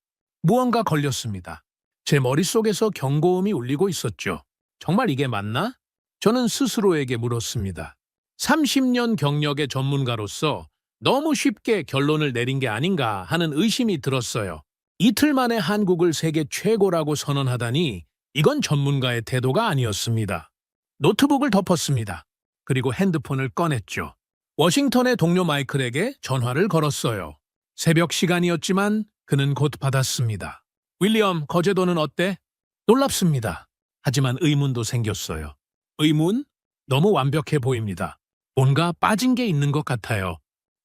무언가 걸렸습니다. 제 머릿속에서 경고음이 울리고 있었죠. 정말 이게 맞나? 저는 스스로에게 물었습니다. 30년 경력의 전문가로서 너무 쉽게 결론을 내린 게 아닌가 하는 의심이 들었어요. 이틀 만에 한국을 세계 최고라고 선언하다니 이건 전문가의 태도가 아니었습니다. 노트북을 덮었습니다. 그리고 핸드폰을 꺼냈죠. 워싱턴의 동료 마이클에게 전화를 걸었어요. 새벽 시간이었지만 그는 곧 받았습니다. 윌리엄, 거제도는 어때? 놀랍습니다. 하지만 의문도 생겼어요. 의문? 너무 완벽해 보입니다. 뭔가 빠진 게 있는 것 같아요.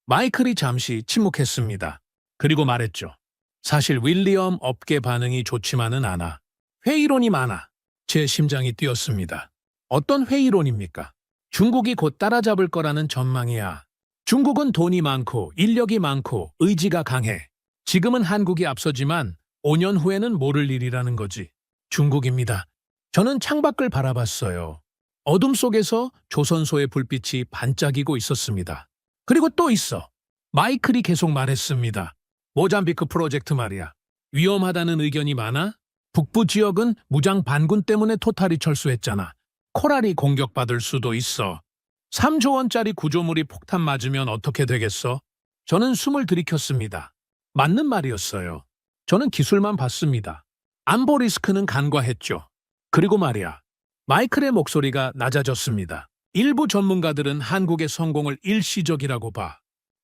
마이클이 잠시 침묵했습니다. 그리고 말했죠. 사실 윌리엄 업계 반응이 좋지만은 않아. 회의론이 많아. 제 심장이 뛰었습니다. 어떤 회의론입니까? 중국이 곧 따라잡을 거라는 전망이야. 중국은 돈이 많고 인력이 많고 의지가 강해. 지금은 한국이 앞서지만 5년 후에는 모를 일이라는 거지. 중국입니다. 저는 창밖을 바라봤어요. 어둠 속에서 조선소의 불빛이 반짝이고 있었습니다. 그리고 또 있어. 마이클이 계속 말했습니다. 모잠비크 프로젝트 말이야. 위험하다는 의견이 많아? 북부 지역은 무장 반군 때문에 토탈이 철수했잖아. 코랄이 공격받을 수도 있어. 3조 원짜리 구조물이 폭탄 맞으면 어떻게 되겠어? 저는 숨을 들이켰습니다. 맞는 말이었어요. 저는 기술만 봤습니다. 안보 리스크는 간과했죠. 그리고 말이야. 마이클의 목소리가 낮아졌습니다. 일부 전문가들은 한국의 성공을 일시적이라고 봐.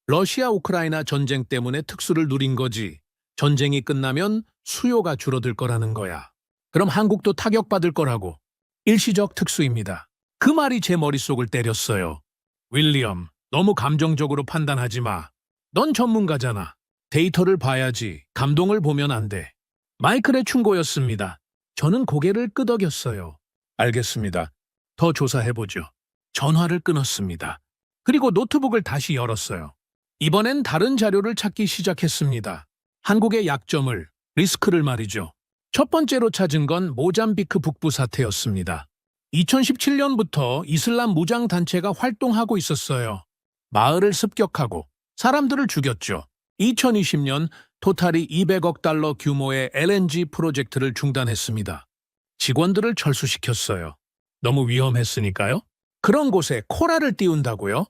러시아 우크라이나 전쟁 때문에 특수를 누린 거지. 전쟁이 끝나면 수요가 줄어들 거라는 거야. 그럼 한국도 타격받을 거라고. 일시적 특수입니다. 그 말이 제 머릿속을 때렸어요. 윌리엄, 너무 감정적으로 판단하지 마. 넌 전문가잖아. 데이터를 봐야지. 감동을 보면 안 돼. 마이클의 충고였습니다. 저는 고개를 끄덕였어요. 알겠습니다. 더 조사해보죠. 전화를 끊었습니다. 그리고 노트북을 다시 열었어요. 이번엔 다른 자료를 찾기 시작했습니다. 한국의 약점을, 리스크를 말이죠. 첫 번째로 찾은 건 모잠비크 북부 사태였습니다. 2017년부터 이슬람 무장단체가 활동하고 있었어요. 마을을 습격하고 사람들을 죽였죠. 2020년 토탈이 200억 달러 규모의 LNG 프로젝트를 중단했습니다. 직원들을 철수시켰어요. 너무 위험했으니까요. 그런 곳에 코랄을 띄운다고요?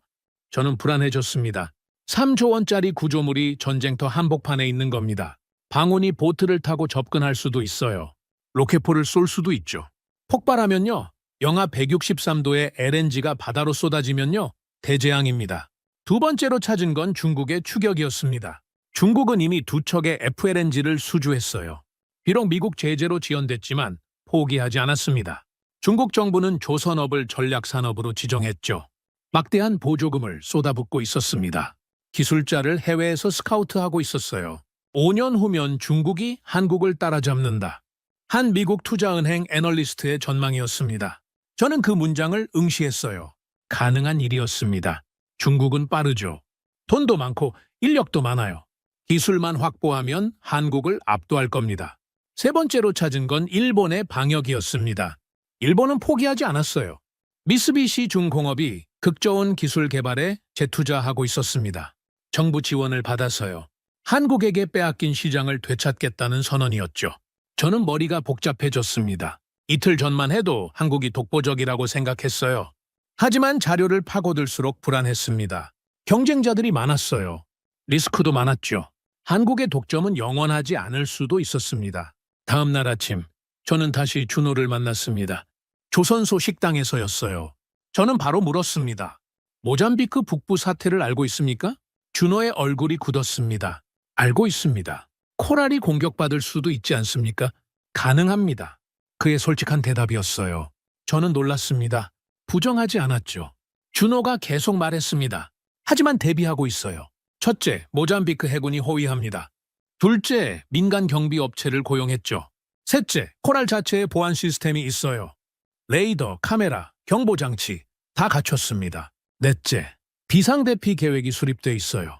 저는 불안해졌습니다. 3조 원짜리 구조물이 전쟁터 한복판에 있는 겁니다. 방온이 보트를 타고 접근할 수도 있어요. 로켓포를 쏠 수도 있죠. 폭발하면요. 영하 163도의 LNG가 바다로 쏟아지면요. 대재앙입니다. 두 번째로 찾은 건 중국의 추격이었습니다. 중국은 이미 두 척의 FLNG를 수주했어요. 비록 미국 제재로 지연됐지만 포기하지 않았습니다. 중국 정부는 조선업을 전략산업으로 지정했죠. 막대한 보조금을 쏟아붓고 있었습니다. 기술자를 해외에서 스카우트하고 있었어요. 5년 후면 중국이 한국을 따라잡는다. 한 미국 투자은행 애널리스트의 전망이었습니다. 저는 그 문장을 응시했어요. 가능한 일이었습니다. 중국은 빠르죠. 돈도 많고 인력도 많아요. 기술만 확보하면 한국을 압도할 겁니다. 세 번째로 찾은 건 일본의 방역이었습니다. 일본은 포기하지 않았어요. 미쓰비시 중공업이 극저온 기술 개발에 재투자하고 있었습니다. 정부 지원을 받아서요. 한국에게 빼앗긴 시장을 되찾겠다는 선언이었죠. 저는 머리가 복잡해졌습니다. 이틀 전만 해도 한국이 독보적이라고 생각했어요. 하지만 자료를 파고들수록 불안했습니다. 경쟁자들이 많았어요. 리스크도 많았죠. 한국의 독점은 영원하지 않을 수도 있었습니다. 다음 날 아침, 저는 다시 준호를 만났습니다. 조선소 식당에서였어요. 저는 바로 물었습니다. 모잠비크 북부 사태를 알고 있습니까? 준호의 얼굴이 굳었습니다. 알고 있습니다. 코랄이 공격받을 수도 있지 않습니까? 가능합니다. 그의 솔직한 대답이었어요. 저는 놀랐습니다. 부정하지 않았죠. 준호가 계속 말했습니다. 하지만 대비하고 있어요. 첫째, 모잠비크 해군이 호위합니다. 둘째, 민간 경비 업체를 고용했죠. 셋째, 코랄 자체에 보안 시스템이 있어요. 레이더, 카메라, 경보장치 다 갖췄습니다. 넷째, 비상대피 계획이 수립돼 있어요.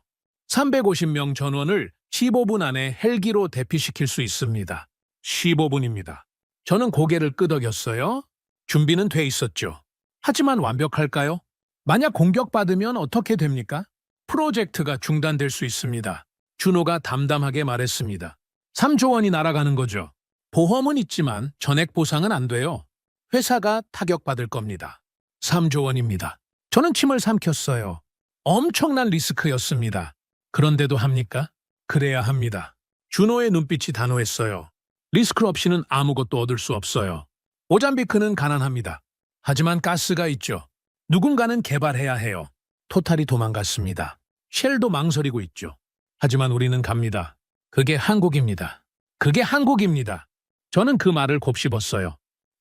350명 전원을 15분 안에 헬기로 대피시킬 수 있습니다. 15분입니다. 저는 고개를 끄덕였어요. 준비는 돼 있었죠. 하지만 완벽할까요? 만약 공격받으면 어떻게 됩니까? 프로젝트가 중단될 수 있습니다. 준호가 담담하게 말했습니다. 3조 원이 날아가는 거죠. 보험은 있지만 전액 보상은 안 돼요. 회사가 타격받을 겁니다. 3조 원입니다. 저는 침을 삼켰어요. 엄청난 리스크였습니다. 그런데도 합니까? 그래야 합니다. 준호의 눈빛이 단호했어요. 리스크 없이는 아무것도 얻을 수 없어요. 모잠비크는 가난합니다. 하지만 가스가 있죠. 누군가는 개발해야 해요. 토탈이 도망갔습니다. 쉘도 망설이고 있죠. 하지만 우리는 갑니다. 그게 한국입니다. 그게 한국입니다. 저는 그 말을 곱씹었어요.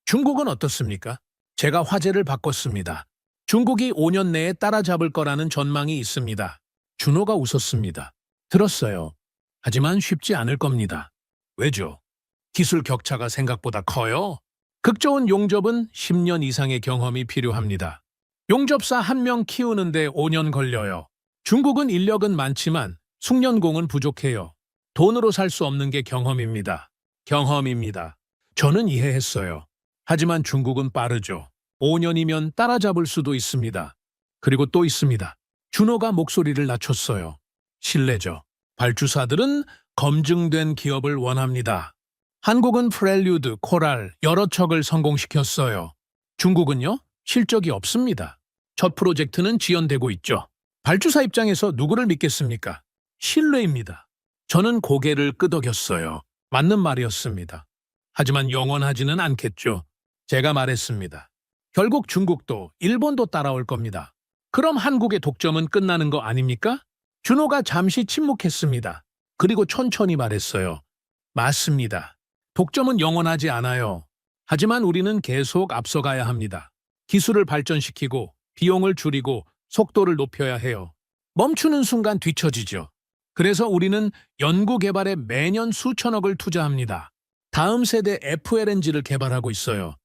중국은 어떻습니까? 제가 화제를 바꿨습니다. 중국이 5년 내에 따라잡을 거라는 전망이 있습니다. 준호가 웃었습니다. 들었어요. 하지만 쉽지 않을 겁니다. 왜죠? 기술 격차가 생각보다 커요. 극좋은 용접은 10년 이상의 경험이 필요합니다. 용접사 1명 키우는데 5년 걸려요. 중국은 인력은 많지만 숙련공은 부족해요. 돈으로 살 수 없는 게 경험입니다. 경험입니다. 저는 이해했어요. 하지만 중국은 빠르죠. 5년이면 따라잡을 수도 있습니다. 그리고 또 있습니다. 준호가 목소리를 낮췄어요. 신뢰죠. 발주사들은 검증된 기업을 원합니다. 한국은 프렐류드, 코랄 여러 척을 성공시켰어요. 중국은요? 실적이 없습니다. 첫 프로젝트는 지연되고 있죠. 발주사 입장에서 누구를 믿겠습니까? 신뢰입니다. 저는 고개를 끄덕였어요. 맞는 말이었습니다. 하지만 영원하지는 않겠죠. 제가 말했습니다. 결국 중국도 일본도 따라올 겁니다. 그럼 한국의 독점은 끝나는 거 아닙니까? 준호가 잠시 침묵했습니다. 그리고 천천히 말했어요. 맞습니다. 독점은 영원하지 않아요. 하지만 우리는 계속 앞서가야 합니다. 기술을 발전시키고 비용을 줄이고 속도를 높여야 해요. 멈추는 순간 뒤처지죠. 그래서 우리는 연구개발에 매년 수천억을 투자합니다. 다음 세대 FLNG를 개발하고 있어요.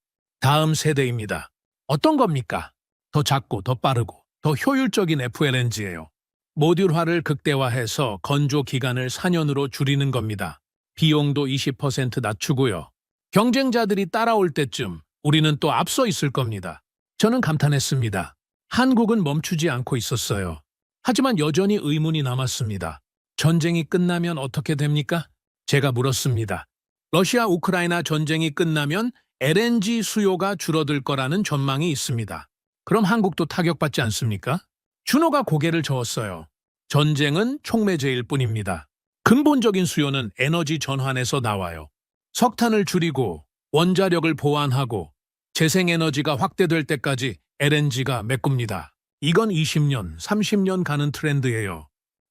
다음 세대입니다. 어떤 겁니까? 더 작고 더 빠르고 더 효율적인 FLNG예요. 모듈화를 극대화해서 건조 기간을 4년으로 줄이는 겁니다. 비용도 20% 낮추고요. 경쟁자들이 따라올 때쯤 우리는 또 앞서 있을 겁니다. 저는 감탄했습니다. 한국은 멈추지 않고 있었어요. 하지만 여전히 의문이 남았습니다. 전쟁이 끝나면 어떻게 됩니까? 제가 물었습니다. 러시아 우크라이나 전쟁이 끝나면 LNG 수요가 줄어들 거라는 전망이 있습니다. 그럼 한국도 타격받지 않습니까? 준호가 고개를 저었어요. 전쟁은 촉매제일 뿐입니다. 근본적인 수요는 에너지 전환에서 나와요. 석탄을 줄이고 원자력을 보완하고 재생에너지가 확대될 때까지 LNG가 메꿉니다. 이건 20년, 30년 가는 트렌드예요.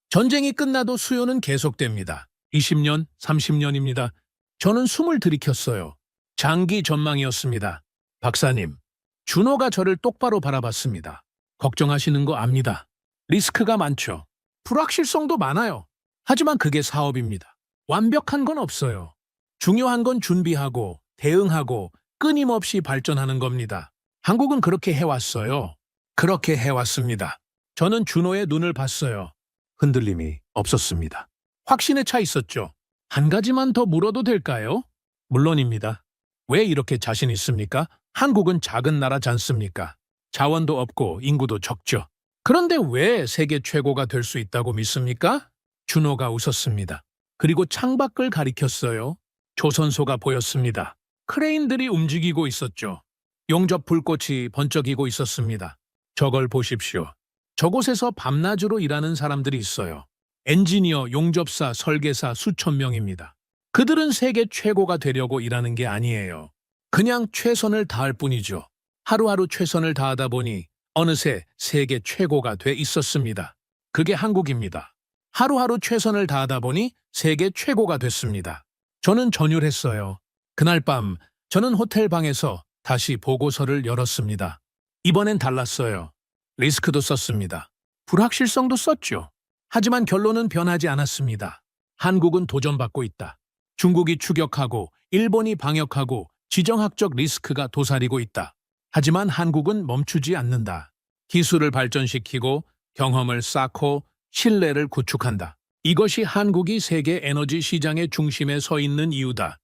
전쟁이 끝나도 수요는 계속됩니다. 20년, 30년입니다. 저는 숨을 들이켰어요. 장기 전망이었습니다. 박사님, 준호가 저를 똑바로 바라봤습니다. 걱정하시는 거 압니다. 리스크가 많죠. 불확실성도 많아요. 하지만 그게 사업입니다. 완벽한 건 없어요. 중요한 건 준비하고 대응하고 끊임없이 발전하는 겁니다. 한국은 그렇게 해왔어요. 그렇게 해왔습니다. 저는 준호의 눈을 봤어요. 흔들림이 없었습니다. 확신에 차 있었죠. 한 가지만 더 물어도 될까요? 물론입니다. 왜 이렇게 자신 있습니까? 한국은 작은 나라지 않습니까? 자원도 없고 인구도 적죠. 그런데 왜 세계 최고가 될 수 있다고 믿습니까? 준호가 웃었습니다. 그리고 창밖을 가리켰어요. 조선소가 보였습니다. 크레인들이 움직이고 있었죠. 용접 불꽃이 번쩍이고 있었습니다. 저걸 보십시오. 저곳에서 밤낮으로 일하는 사람들이 있어요. 엔지니어, 용접사, 설계사 수천 명입니다. 그들은 세계 최고가 되려고 일하는 게 아니에요. 그냥 최선을 다할 뿐이죠. 하루하루 최선을 다하다 보니 어느새 세계 최고가 돼 있었습니다. 그게 한국입니다. 하루하루 최선을 다하다 보니 세계 최고가 됐습니다. 저는 전율했어요. 그날 밤 저는 호텔 방에서 다시 보고서를 열었습니다. 이번엔 달랐어요. 리스크도 썼습니다. 불확실성도 썼죠. 하지만 결론은 변하지 않았습니다. 한국은 도전받고 있다. 중국이 추격하고 일본이 방역하고 지정학적 리스크가 도사리고 있다. 하지만 한국은 멈추지 않는다. 기술을 발전시키고 경험을 쌓고 신뢰를 구축한다. 이것이 한국이 세계 에너지 시장의 중심에 서 있는 이유다.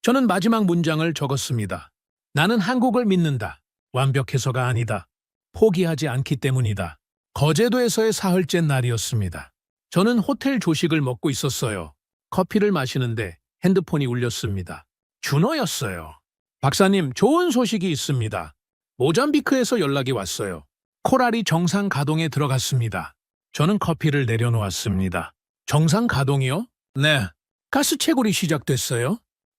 저는 마지막 문장을 적었습니다. 나는 한국을 믿는다. 완벽해서가 아니다. 포기하지 않기 때문이다. 거제도에서의 사흘째 날이었습니다. 저는 호텔 조식을 먹고 있었어요. 커피를 마시는데 핸드폰이 울렸습니다. 준호였어요. 박사님, 좋은 소식이 있습니다. 모잠비크에서 연락이 왔어요. 코랄이 정상 가동에 들어갔습니다. 저는 커피를 내려놓았습니다. 정상 가동이요? 네. 가스 채굴이 시작됐어요.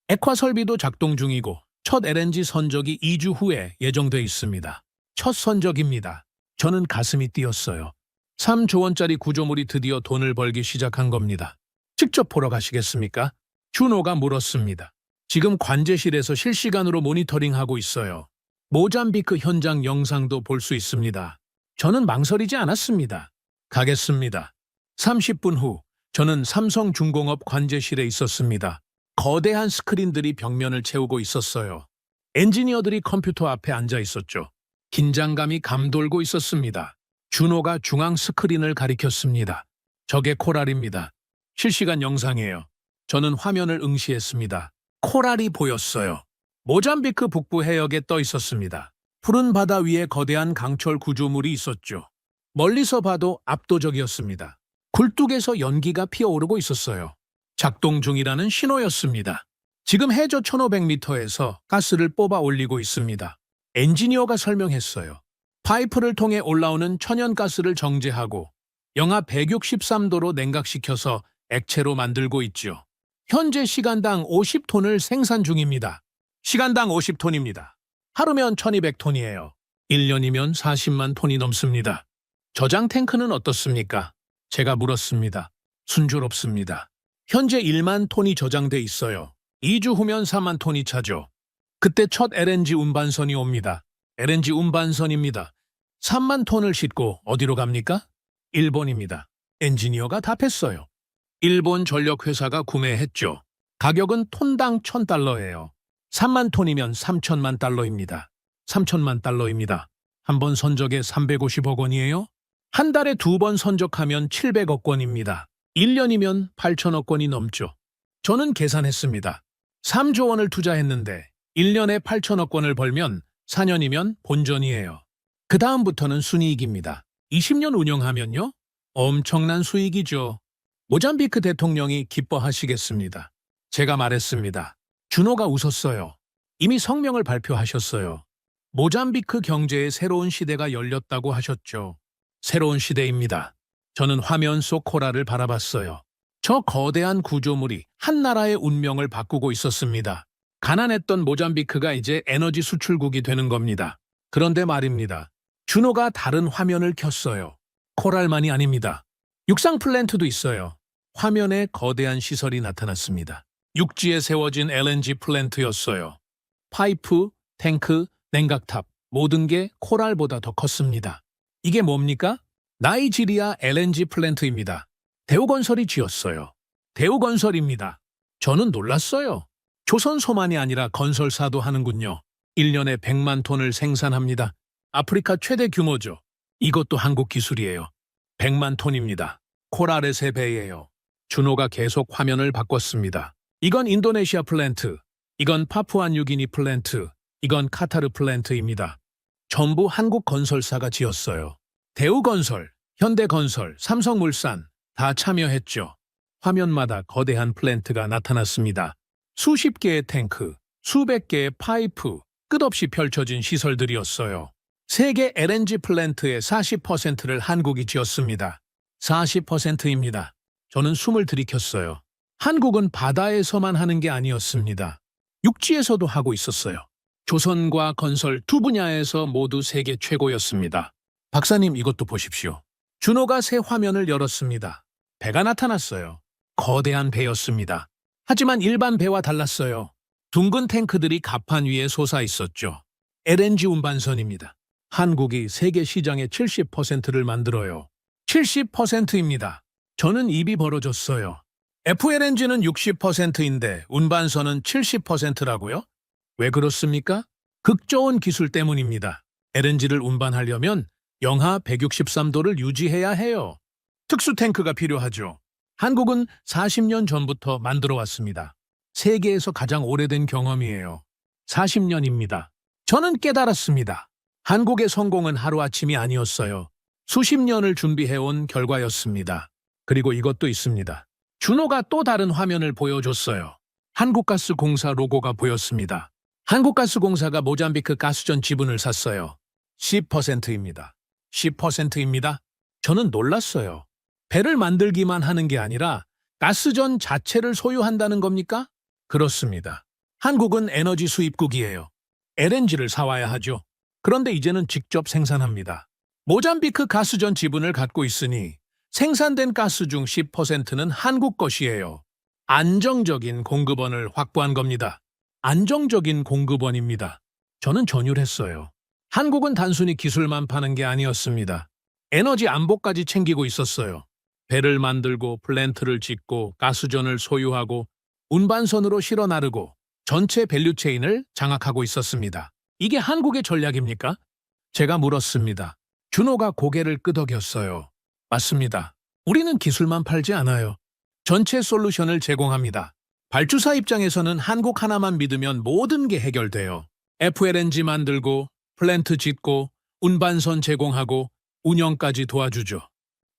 액화 설비도 작동 중이고 첫 LNG 선적이 2주 후에 예정돼 있습니다. 첫 선적입니다. 저는 가슴이 뛰었어요. 3조 원짜리 구조물이 드디어 돈을 벌기 시작한 겁니다. 직접 보러 가시겠습니까? 준호가 물었습니다. 지금 관제실에서 실시간으로 모니터링하고 있어요. 모잠비크 현장 영상도 볼 수 있습니다. 저는 망설이지 않았습니다. 가겠습니다. 30분 후 저는 삼성중공업 관제실에 있었습니다. 거대한 스크린들이 벽면을 채우고 있었어요. 엔지니어들이 컴퓨터 앞에 앉아 있었죠. 긴장감이 감돌고 있었습니다. 준호가 중앙 스크린을 가리켰습니다. 저게 코랄입니다. 실시간 영상이에요. 저는 화면을 응시했습니다. 코랄이 보였어요. 모잠비크 북부 해역에 떠 있었습니다. 푸른 바다 위에 거대한 강철 구조물이 있었죠. 멀리서 봐도 압도적이었습니다. 굴뚝에서 연기가 피어오르고 있었어요. 작동 중이라는 신호였습니다. 지금 해저 1500m에서 가스를 뽑아 올리고 있습니다. 엔지니어가 설명했어요. 파이프를 통해 올라오는 천연가스를 정제하고 영하 163도로 냉각시켜서 액체로 만들고 있죠. 현재 시간당 50톤을 생산 중입니다. 시간당 50톤입니다. 하루면 1200톤이에요. 1년이면 40만 톤이 넘습니다. 저장 탱크는 어떻습니까? 제가 물었습니다. 순조롭습니다. 현재 1만 톤이 저장돼 있어요. 2주 후면 4만 톤이 차죠. 그때 첫 LNG 운반선이 옵니다. LNG 운반선입니다. 3만 톤을 싣고 어디로 갑니까? 일본입니다. 엔지니어가 답했어요. 일본 전력회사가 구매했죠. 가격은 톤당 1000달러예요. 3만 톤이면 3천만 달러입니다. 3천만 달러입니다. 한 번 선적에 350억 원이에요? 한 달에 2번 선적하면 700억 원입니다. 1년이면 8천억 원이 넘죠. 저는 계산했습니다. 3조 원을 투자했는데 1년에 8천억 원을 벌면 4년이면 본전이에요. 그 다음부터는 순이익입니다. 20년 운영하면요? 엄청난 수익이죠. 모잠비크 대통령이 기뻐하시겠습니다. 제가 말했습니다. 준호가 웃었어요. 이미 성명을 발표하셨어요. 모잠비크 경제의 새로운 시대가 열렸다고 하셨죠. 새로운 시대입니다. 저는 화면 속 코랄을 바라봤어요. 저 거대한 구조물이 한 나라의 운명을 바꾸고 있었습니다. 가난했던 모잠비크가 이제 에너지 수출국이 되는 겁니다. 그런데 말입니다. 준호가 다른 화면을 켰어요. 코랄만이 아닙니다. 육상 플랜트도 있어요. 화면에 거대한 시설이 나타났습니다. 육지에 세워진 LNG 플랜트였어요. 파이프, 탱크, 냉각탑, 모든 게 코랄보다 더 컸습니다. 이게 뭡니까? 나이지리아 LNG 플랜트입니다. 대우건설이 지었어요. 대우건설입니다. 저는 놀랐어요. 조선소만이 아니라 건설사도 하는군요. 1년에 100만 톤을 생산합니다. 아프리카 최대 규모죠. 이것도 한국 기술이에요. 100만 톤입니다. 코랄의 3배예요. 준호가 계속 화면을 바꿨습니다. 이건 인도네시아 플랜트, 이건 파푸아뉴기니 플랜트, 이건 카타르 플랜트입니다. 전부 한국 건설사가 지었어요. 대우건설, 현대건설, 삼성물산 다 참여했죠. 화면마다 거대한 플랜트가 나타났습니다. 수십 개의 탱크, 수백 개의 파이프, 끝없이 펼쳐진 시설들이었어요. 세계 LNG 플랜트의 40%를 한국이 지었습니다. 40%입니다. 저는 숨을 들이켰어요. 한국은 바다에서만 하는 게 아니었습니다. 육지에서도 하고 있었어요. 조선과 건설 두 분야에서 모두 세계 최고였습니다. 박사님, 이것도 보십시오. 준호가 새 화면을 열었습니다. 배가 나타났어요. 거대한 배였습니다. 하지만 일반 배와 달랐어요. 둥근 탱크들이 갑판 위에 솟아 있었죠. LNG 운반선입니다. 한국이 세계 시장의 70%를 만들어요. 70%입니다. 저는 입이 벌어졌어요. FLNG는 60%인데 운반선은 70%라고요? 왜 그렇습니까? 극 좋은 기술 때문입니다. LNG를 운반하려면 영하 163도를 유지해야 해요. 특수 탱크가 필요하죠. 한국은 40년 전부터 만들어 왔습니다. 세계에서 가장 오래된 경험이에요. 40년입니다. 저는 깨달았습니다. 한국의 성공은 하루아침이 아니었어요. 수십 년을 준비해온 결과였습니다. 그리고 이것도 있습니다. 준호가 또 다른 화면을 보여줬어요. 한국가스공사 로고가 보였습니다. 한국가스공사가 모잠비크 가스전 지분을 샀어요. 10%입니다. 10%입니다. 저는 놀랐어요. 배를 만들기만 하는 게 아니라 가스전 자체를 소유한다는 겁니까? 그렇습니다. 한국은 에너지 수입국이에요. LNG를 사와야 하죠. 그런데 이제는 직접 생산합니다. 모잠비크 가스전 지분을 갖고 있으니 생산된 가스 중 10%는 한국 것이에요. 안정적인 공급원을 확보한 겁니다. 안정적인 공급원입니다. 저는 전율했어요. 한국은 단순히 기술만 파는 게 아니었습니다. 에너지 안보까지 챙기고 있었어요. 배를 만들고 플랜트를 짓고 가스전을 소유하고 운반선으로 실어 나르고 전체 밸류체인을 장악하고 있었습니다. 이게 한국의 전략입니까? 제가 물었습니다. 준호가 고개를 끄덕였어요. 맞습니다. 우리는 기술만 팔지 않아요. 전체 솔루션을 제공합니다. 발주사 입장에서는 한국 하나만 믿으면 모든 게 해결돼요. FLNG 만들고 플랜트 짓고 운반선 제공하고 운영까지 도와주죠.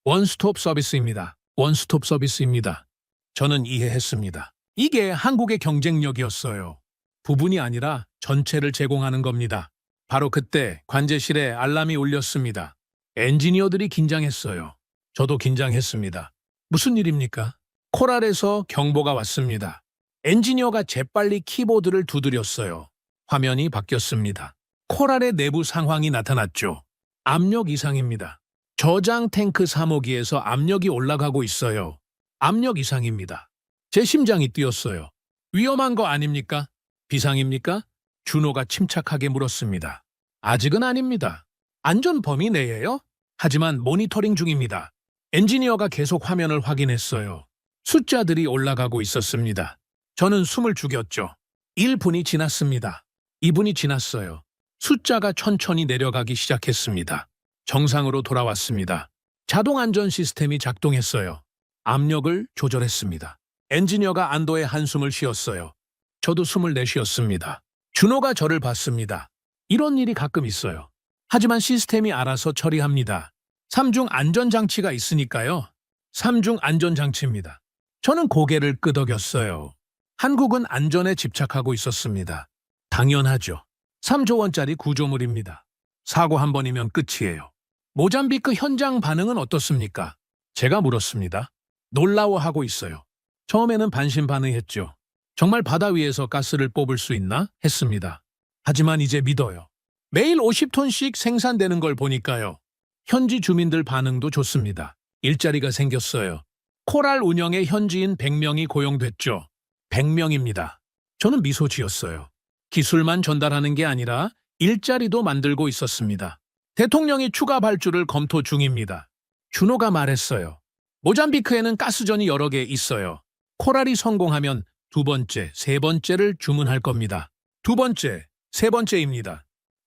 원스톱 서비스입니다. 원스톱 서비스입니다. 저는 이해했습니다. 이게 한국의 경쟁력이었어요. 부분이 아니라 전체를 제공하는 겁니다. 바로 그때 관제실에 알람이 울렸습니다. 엔지니어들이 긴장했어요. 저도 긴장했습니다. 무슨 일입니까? 코랄에서 경보가 왔습니다. 엔지니어가 재빨리 키보드를 두드렸어요. 화면이 바뀌었습니다. 코랄의 내부 상황이 나타났죠. 압력 이상입니다. 저장 탱크 3호기에서 압력이 올라가고 있어요. 압력 이상입니다. 제 심장이 뛰었어요. 위험한 거 아닙니까? 비상입니까? 준호가 침착하게 물었습니다. 아직은 아닙니다. 안전 범위 내예요? 하지만 모니터링 중입니다. 엔지니어가 계속 화면을 확인했어요. 숫자들이 올라가고 있었습니다. 저는 숨을 죽였죠. 1분이 지났습니다. 2분이 지났어요. 숫자가 천천히 내려가기 시작했습니다. 정상으로 돌아왔습니다. 자동 안전 시스템이 작동했어요. 압력을 조절했습니다. 엔지니어가 안도의 한숨을 쉬었어요. 저도 숨을 내쉬었습니다. 준호가 저를 봤습니다. 이런 일이 가끔 있어요. 하지만 시스템이 알아서 처리합니다. 3중 안전장치가 있으니까요. 3중 안전장치입니다. 저는 고개를 끄덕였어요. 한국은 안전에 집착하고 있었습니다. 당연하죠. 3조 원짜리 구조물입니다. 사고 한 번이면 끝이에요. 모잠비크 현장 반응은 어떻습니까? 제가 물었습니다. 놀라워하고 있어요. 처음에는 반신반의했죠. 정말 바다 위에서 가스를 뽑을 수 있나? 했습니다. 하지만 이제 믿어요. 매일 50톤씩 생산되는 걸 보니까요. 현지 주민들 반응도 좋습니다. 일자리가 생겼어요. 코랄 운영에 현지인 100명이 고용됐죠. 100명입니다. 저는 미소 지었어요. 기술만 전달하는 게 아니라 일자리도 만들고 있었습니다. 대통령이 추가 발주를 검토 중입니다. 준호가 말했어요. 모잠비크에는 가스전이 여러 개 있어요. 코랄이 성공하면 두 번째, 세 번째를 주문할 겁니다. 두 번째, 세 번째입니다.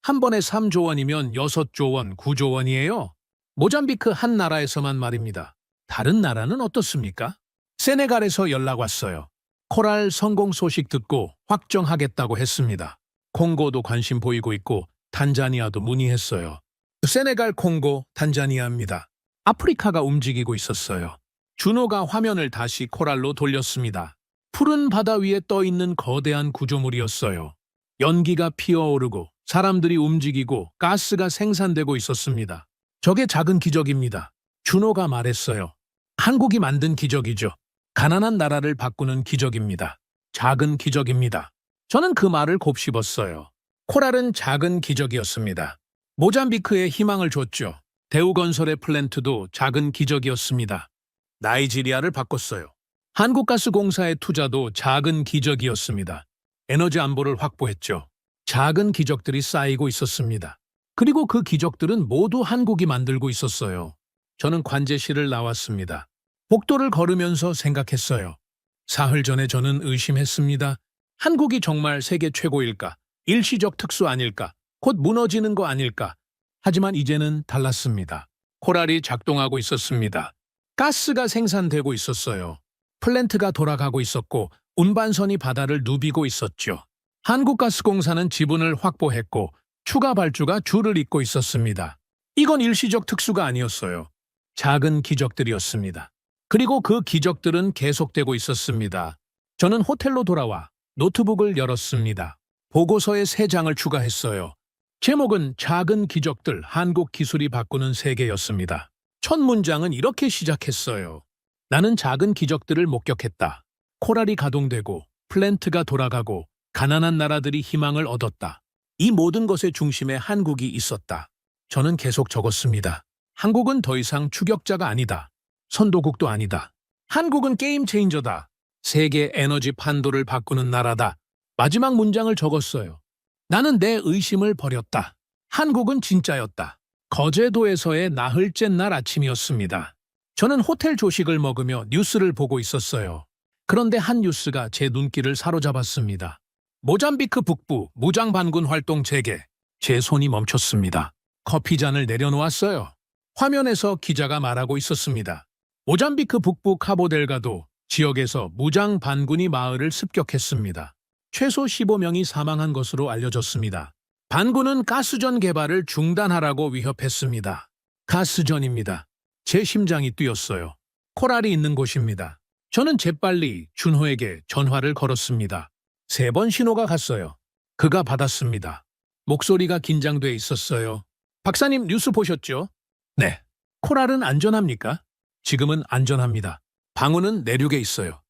한 번에 3조 원이면 6조 원, 9조 원이에요. 모잠비크 한 나라에서만 말입니다. 다른 나라는 어떻습니까? 세네갈에서 연락 왔어요. 코랄 성공 소식 듣고 확정하겠다고 했습니다. 콩고도 관심 보이고 있고 탄자니아도 문의했어요. 세네갈, 콩고, 탄자니아입니다. 아프리카가 움직이고 있었어요. 준호가 화면을 다시 코랄로 돌렸습니다. 푸른 바다 위에 떠 있는 거대한 구조물이었어요. 연기가 피어오르고 사람들이 움직이고 가스가 생산되고 있었습니다. 저게 작은 기적입니다. 준호가 말했어요. 한국이 만든 기적이죠. 가난한 나라를 바꾸는 기적입니다. 작은 기적입니다. 저는 그 말을 곱씹었어요. 코랄은 작은 기적이었습니다. 모잠비크에 희망을 줬죠. 대우건설의 플랜트도 작은 기적이었습니다. 나이지리아를 바꿨어요. 한국가스공사의 투자도 작은 기적이었습니다. 에너지 안보를 확보했죠. 작은 기적들이 쌓이고 있었습니다. 그리고 그 기적들은 모두 한국이 만들고 있었어요. 저는 관제실을 나왔습니다. 복도를 걸으면서 생각했어요. 사흘 전에 저는 의심했습니다. 한국이 정말 세계 최고일까? 일시적 특수 아닐까? 곧 무너지는 거 아닐까? 하지만 이제는 달랐습니다. 코랄이 작동하고 있었습니다. 가스가 생산되고 있었어요. 플랜트가 돌아가고 있었고 운반선이 바다를 누비고 있었죠. 한국가스공사는 지분을 확보했고 추가 발주가 줄을 잇고 있었습니다. 이건 일시적 특수가 아니었어요. 작은 기적들이었습니다. 그리고 그 기적들은 계속되고 있었습니다. 저는 호텔로 돌아와 노트북을 열었습니다. 보고서에 3장을 추가했어요. 제목은 작은 기적들, 한국 기술이 바꾸는 세계였습니다. 첫 문장은 이렇게 시작했어요. 나는 작은 기적들을 목격했다. 코랄이 가동되고 플랜트가 돌아가고 가난한 나라들이 희망을 얻었다. 이 모든 것의 중심에 한국이 있었다. 저는 계속 적었습니다. 한국은 더 이상 추격자가 아니다. 선도국도 아니다. 한국은 게임 체인저다. 세계 에너지 판도를 바꾸는 나라다. 마지막 문장을 적었어요. 나는 내 의심을 버렸다. 한국은 진짜였다. 거제도에서의 나흘째 날 아침이었습니다. 저는 호텔 조식을 먹으며 뉴스를 보고 있었어요. 그런데 한 뉴스가 제 눈길을 사로잡았습니다. 모잠비크 북부 무장 반군 활동 재개. 제 손이 멈췄습니다. 커피잔을 내려놓았어요. 화면에서 기자가 말하고 있었습니다. 모잠비크 북부 카보델가도 지역에서 무장 반군이 마을을 습격했습니다. 최소 15명이 사망한 것으로 알려졌습니다. 반군은 가스전 개발을 중단하라고 위협했습니다. 가스전입니다. 제 심장이 뛰었어요. 코랄이 있는 곳입니다. 저는 재빨리 준호에게 전화를 걸었습니다. 3번 신호가 갔어요. 그가 받았습니다. 목소리가 긴장돼 있었어요. 박사님 뉴스 보셨죠? 네. 코랄은 안전합니까? 지금은 안전합니다. 방어는 내륙에 있어요.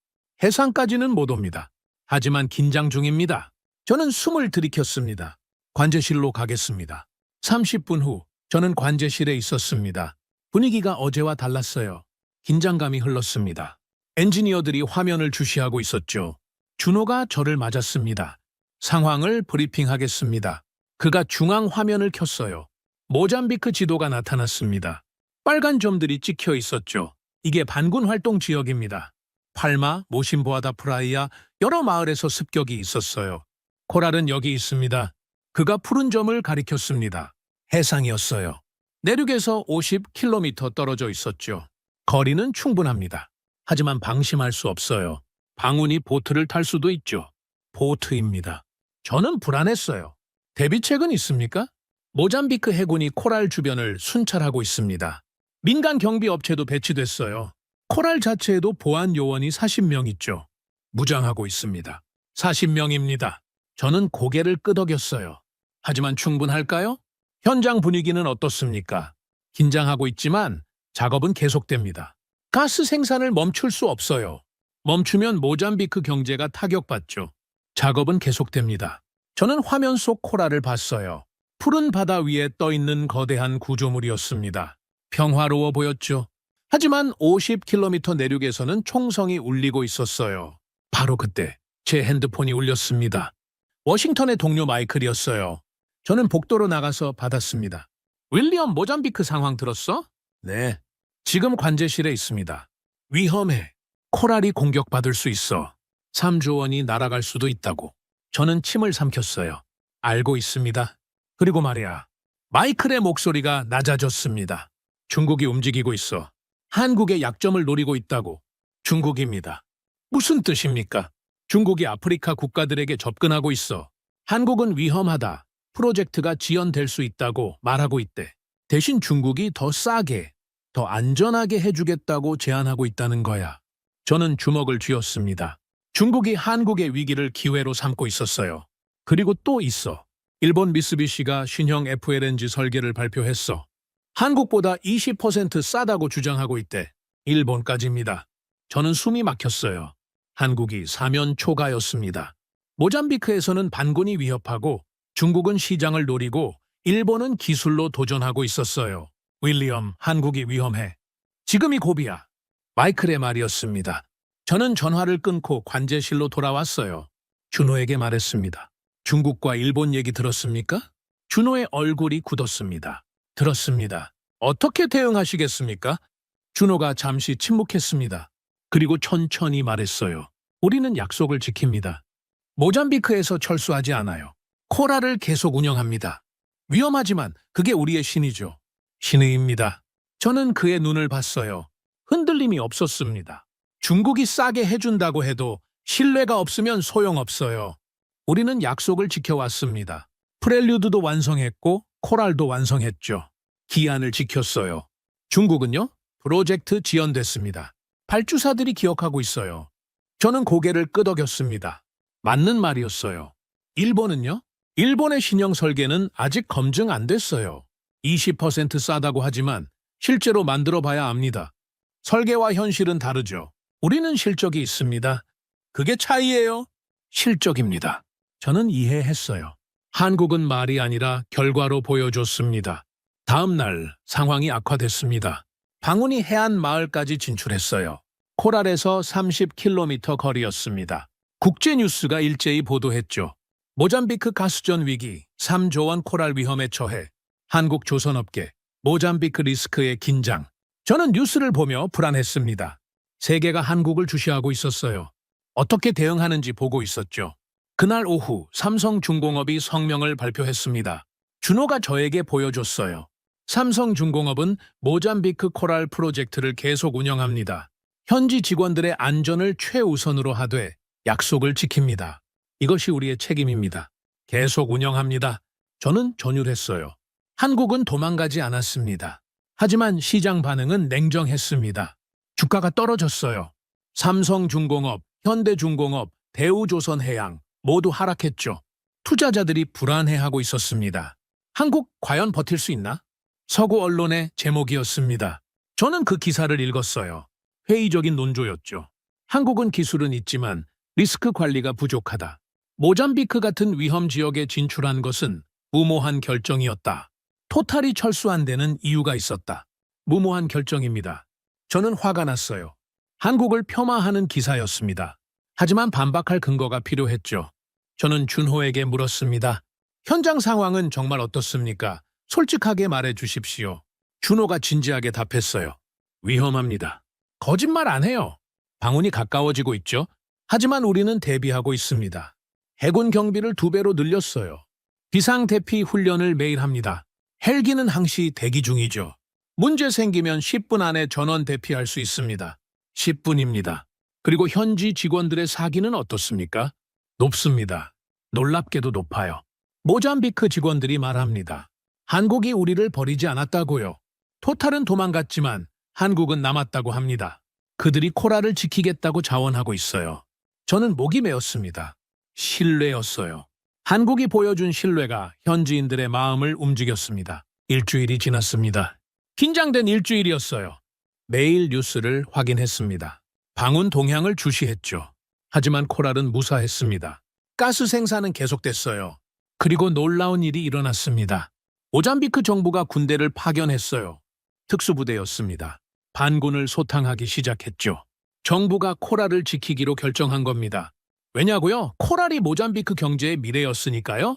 해상까지는 못 옵니다. 하지만 긴장 중입니다. 저는 숨을 들이켰습니다. 관제실로 가겠습니다. 30분 후 저는 관제실에 있었습니다. 분위기가 어제와 달랐어요. 긴장감이 흘렀습니다. 엔지니어들이 화면을 주시하고 있었죠. 준호가 저를 맞았습니다. 상황을 브리핑하겠습니다. 그가 중앙 화면을 켰어요. 모잠비크 지도가 나타났습니다. 빨간 점들이 찍혀 있었죠. 이게 반군 활동 지역입니다. 팔마, 모심보아다 프라이아, 여러 마을에서 습격이 있었어요. 코랄은 여기 있습니다. 그가 푸른 점을 가리켰습니다. 해상이었어요. 내륙에서 50km 떨어져 있었죠. 거리는 충분합니다. 하지만 방심할 수 없어요. 방운이 보트를 탈 수도 있죠. 보트입니다. 저는 불안했어요. 대비책은 있습니까? 모잠비크 해군이 코랄 주변을 순찰하고 있습니다. 민간 경비 업체도 배치됐어요. 코랄 자체에도 보안 요원이 40명 있죠. 무장하고 있습니다. 40명입니다. 저는 고개를 끄덕였어요. 하지만 충분할까요? 현장 분위기는 어떻습니까? 긴장하고 있지만 작업은 계속됩니다. 가스 생산을 멈출 수 없어요. 멈추면 모잠비크 경제가 타격받죠. 작업은 계속됩니다. 저는 화면 속 코랄을 봤어요. 푸른 바다 위에 떠있는 거대한 구조물이었습니다. 평화로워 보였죠. 하지만 50km 내륙에서는 총성이 울리고 있었어요. 바로 그때 제 핸드폰이 울렸습니다. 워싱턴의 동료 마이클이었어요. 저는 복도로 나가서 받았습니다. 윌리엄, 모잠비크 상황 들었어? 네. 지금 관제실에 있습니다. 위험해. 코랄이 공격받을 수 있어. 3조 원이 날아갈 수도 있다고. 저는 침을 삼켰어요. 알고 있습니다. 그리고 말이야. 마이클의 목소리가 낮아졌습니다. 중국이 움직이고 있어. 한국의 약점을 노리고 있다고. 중국입니다. 무슨 뜻입니까? 중국이 아프리카 국가들에게 접근하고 있어. 한국은 위험하다. 프로젝트가 지연될 수 있다고 말하고 있대. 대신 중국이 더 싸게, 더 안전하게 해주겠다고 제안하고 있다는 거야. 저는 주먹을 쥐었습니다. 중국이 한국의 위기를 기회로 삼고 있었어요. 그리고 또 있어. 일본 미쓰비시가 신형 FLNG 설계를 발표했어. 한국보다 20% 싸다고 주장하고 있대. 일본까지입니다. 저는 숨이 막혔어요. 한국이 사면 초가였습니다. 모잠비크에서는 반군이 위협하고 중국은 시장을 노리고 일본은 기술로 도전하고 있었어요. 윌리엄, 한국이 위험해. 지금이 고비야. 마이클의 말이었습니다. 저는 전화를 끊고 관제실로 돌아왔어요. 준호에게 말했습니다. 중국과 일본 얘기 들었습니까? 준호의 얼굴이 굳었습니다. 들었습니다. 어떻게 대응하시겠습니까? 준호가 잠시 침묵했습니다. 그리고 천천히 말했어요. 우리는 약속을 지킵니다. 모잠비크에서 철수하지 않아요. 코랄을 계속 운영합니다. 위험하지만 그게 우리의 신이죠. 신의입니다. 저는 그의 눈을 봤어요. 흔들림이 없었습니다. 중국이 싸게 해준다고 해도 신뢰가 없으면 소용없어요. 우리는 약속을 지켜왔습니다. 프렐류드도 완성했고 코랄도 완성했죠. 기한을 지켰어요. 중국은요? 프로젝트 지연됐습니다. 발주사들이 기억하고 있어요. 저는 고개를 끄덕였습니다. 맞는 말이었어요. 일본은요? 일본의 신형 설계는 아직 검증 안 됐어요. 20% 싸다고 하지만 실제로 만들어 봐야 압니다. 설계와 현실은 다르죠. 우리는 실적이 있습니다. 그게 차이예요. 실적입니다. 저는 이해했어요. 한국은 말이 아니라 결과로 보여줬습니다. 다음 날 상황이 악화됐습니다. 방운이 해안 마을까지 진출했어요. 코랄에서 30km 거리였습니다. 국제뉴스가 일제히 보도했죠. 모잠비크 가수전 위기, 3조 원 코랄 위험에 처해 한국 조선업계, 모잠비크 리스크의 긴장. 저는 뉴스를 보며 불안했습니다. 세계가 한국을 주시하고 있었어요. 어떻게 대응하는지 보고 있었죠. 그날 오후 삼성중공업이 성명을 발표했습니다. 준호가 저에게 보여줬어요. 삼성중공업은 모잠비크 코랄 프로젝트를 계속 운영합니다. 현지 직원들의 안전을 최우선으로 하되 약속을 지킵니다. 이것이 우리의 책임입니다. 계속 운영합니다. 저는 전율했어요. 한국은 도망가지 않았습니다. 하지만 시장 반응은 냉정했습니다. 주가가 떨어졌어요. 삼성중공업, 현대중공업, 대우조선해양 모두 하락했죠. 투자자들이 불안해하고 있었습니다. 한국 과연 버틸 수 있나? 서구 언론의 제목이었습니다. 저는 그 기사를 읽었어요. 회의적인 논조였죠. 한국은 기술은 있지만 리스크 관리가 부족하다. 모잠비크 같은 위험 지역에 진출한 것은 무모한 결정이었다. 토탈이 철수한 데는 이유가 있었다. 무모한 결정입니다. 저는 화가 났어요. 한국을 폄하하는 기사였습니다. 하지만 반박할 근거가 필요했죠. 저는 준호에게 물었습니다. 현장 상황은 정말 어떻습니까? 솔직하게 말해 주십시오. 준호가 진지하게 답했어요. 위험합니다. 거짓말 안 해요. 방운이 가까워지고 있죠. 하지만 우리는 대비하고 있습니다. 해군 경비를 2배로 늘렸어요. 비상대피 훈련을 매일 합니다. 헬기는 항시 대기 중이죠. 문제 생기면 10분 안에 전원 대피할 수 있습니다. 10분입니다. 그리고 현지 직원들의 사기는 어떻습니까? 높습니다. 놀랍게도 높아요. 모잠비크 직원들이 말합니다. 한국이 우리를 버리지 않았다고요. 토탈은 도망갔지만 한국은 남았다고 합니다. 그들이 코랄을 지키겠다고 자원하고 있어요. 저는 목이 메었습니다. 신뢰였어요. 한국이 보여준 신뢰가 현지인들의 마음을 움직였습니다. 일주일이 지났습니다. 긴장된 일주일이었어요. 매일 뉴스를 확인했습니다. 방운 동향을 주시했죠. 하지만 코랄은 무사했습니다. 가스 생산은 계속됐어요. 그리고 놀라운 일이 일어났습니다. 모잠비크 정부가 군대를 파견했어요. 특수부대였습니다. 반군을 소탕하기 시작했죠. 정부가 코랄을 지키기로 결정한 겁니다. 왜냐고요? 코랄이 모잠비크 경제의 미래였으니까요.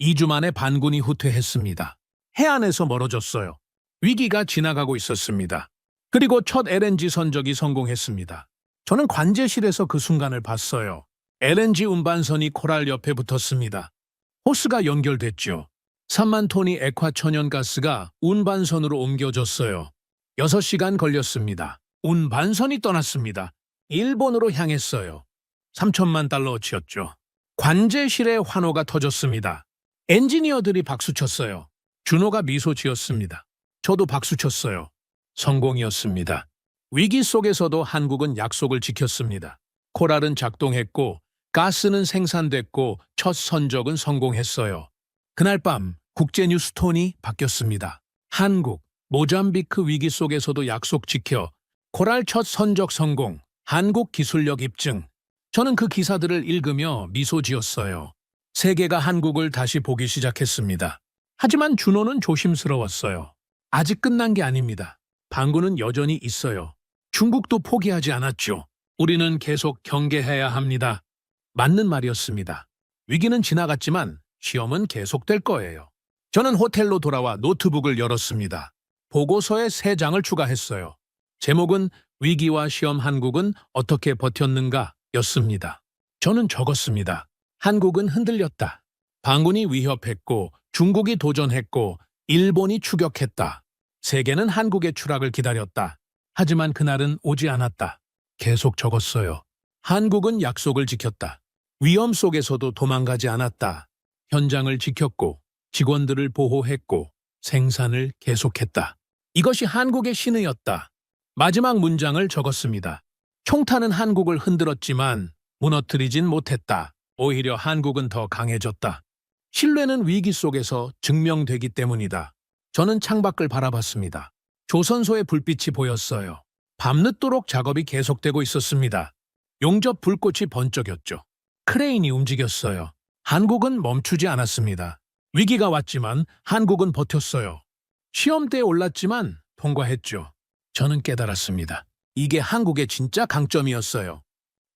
2주 만에 반군이 후퇴했습니다. 해안에서 멀어졌어요. 위기가 지나가고 있었습니다. 그리고 첫 LNG 선적이 성공했습니다. 저는 관제실에서 그 순간을 봤어요. LNG 운반선이 코랄 옆에 붙었습니다. 호스가 연결됐죠. 3만 톤의 액화 천연가스가 운반선으로 옮겨졌어요. 6시간 걸렸습니다. 운반선이 떠났습니다. 일본으로 향했어요. 3천만 달러어치였죠. 관제실에 환호가 터졌습니다. 엔지니어들이 박수쳤어요. 준호가 미소 지었습니다. 저도 박수쳤어요. 성공이었습니다. 위기 속에서도 한국은 약속을 지켰습니다. 코랄은 작동했고 가스는 생산됐고 첫 선적은 성공했어요. 그날 밤 국제뉴스 톤이 바뀌었습니다. 한국, 모잠비크 위기 속에서도 약속 지켜 코랄 첫 선적 성공, 한국 기술력 입증. 저는 그 기사들을 읽으며 미소 지었어요. 세계가 한국을 다시 보기 시작했습니다. 하지만 준호는 조심스러웠어요. 아직 끝난 게 아닙니다. 반군은 여전히 있어요. 중국도 포기하지 않았죠. 우리는 계속 경계해야 합니다. 맞는 말이었습니다. 위기는 지나갔지만 시험은 계속될 거예요. 저는 호텔로 돌아와 노트북을 열었습니다. 보고서에 3장을 추가했어요. 제목은 위기와 시험 한국은 어떻게 버텼는가 였습니다. 저는 적었습니다. 한국은 흔들렸다. 반군이 위협했고 중국이 도전했고 일본이 추격했다. 세계는 한국의 추락을 기다렸다. 하지만 그날은 오지 않았다. 계속 적었어요. 한국은 약속을 지켰다. 위험 속에서도 도망가지 않았다. 현장을 지켰고 직원들을 보호했고 생산을 계속했다. 이것이 한국의 신의였다. 마지막 문장을 적었습니다. 총탄은 한국을 흔들었지만 무너뜨리진 못했다. 오히려 한국은 더 강해졌다. 신뢰는 위기 속에서 증명되기 때문이다. 저는 창밖을 바라봤습니다. 조선소의 불빛이 보였어요. 밤늦도록 작업이 계속되고 있었습니다. 용접 불꽃이 번쩍였죠. 크레인이 움직였어요. 한국은 멈추지 않았습니다. 위기가 왔지만 한국은 버텼어요. 시험대에 올랐지만 통과했죠. 저는 깨달았습니다. 이게 한국의 진짜 강점이었어요.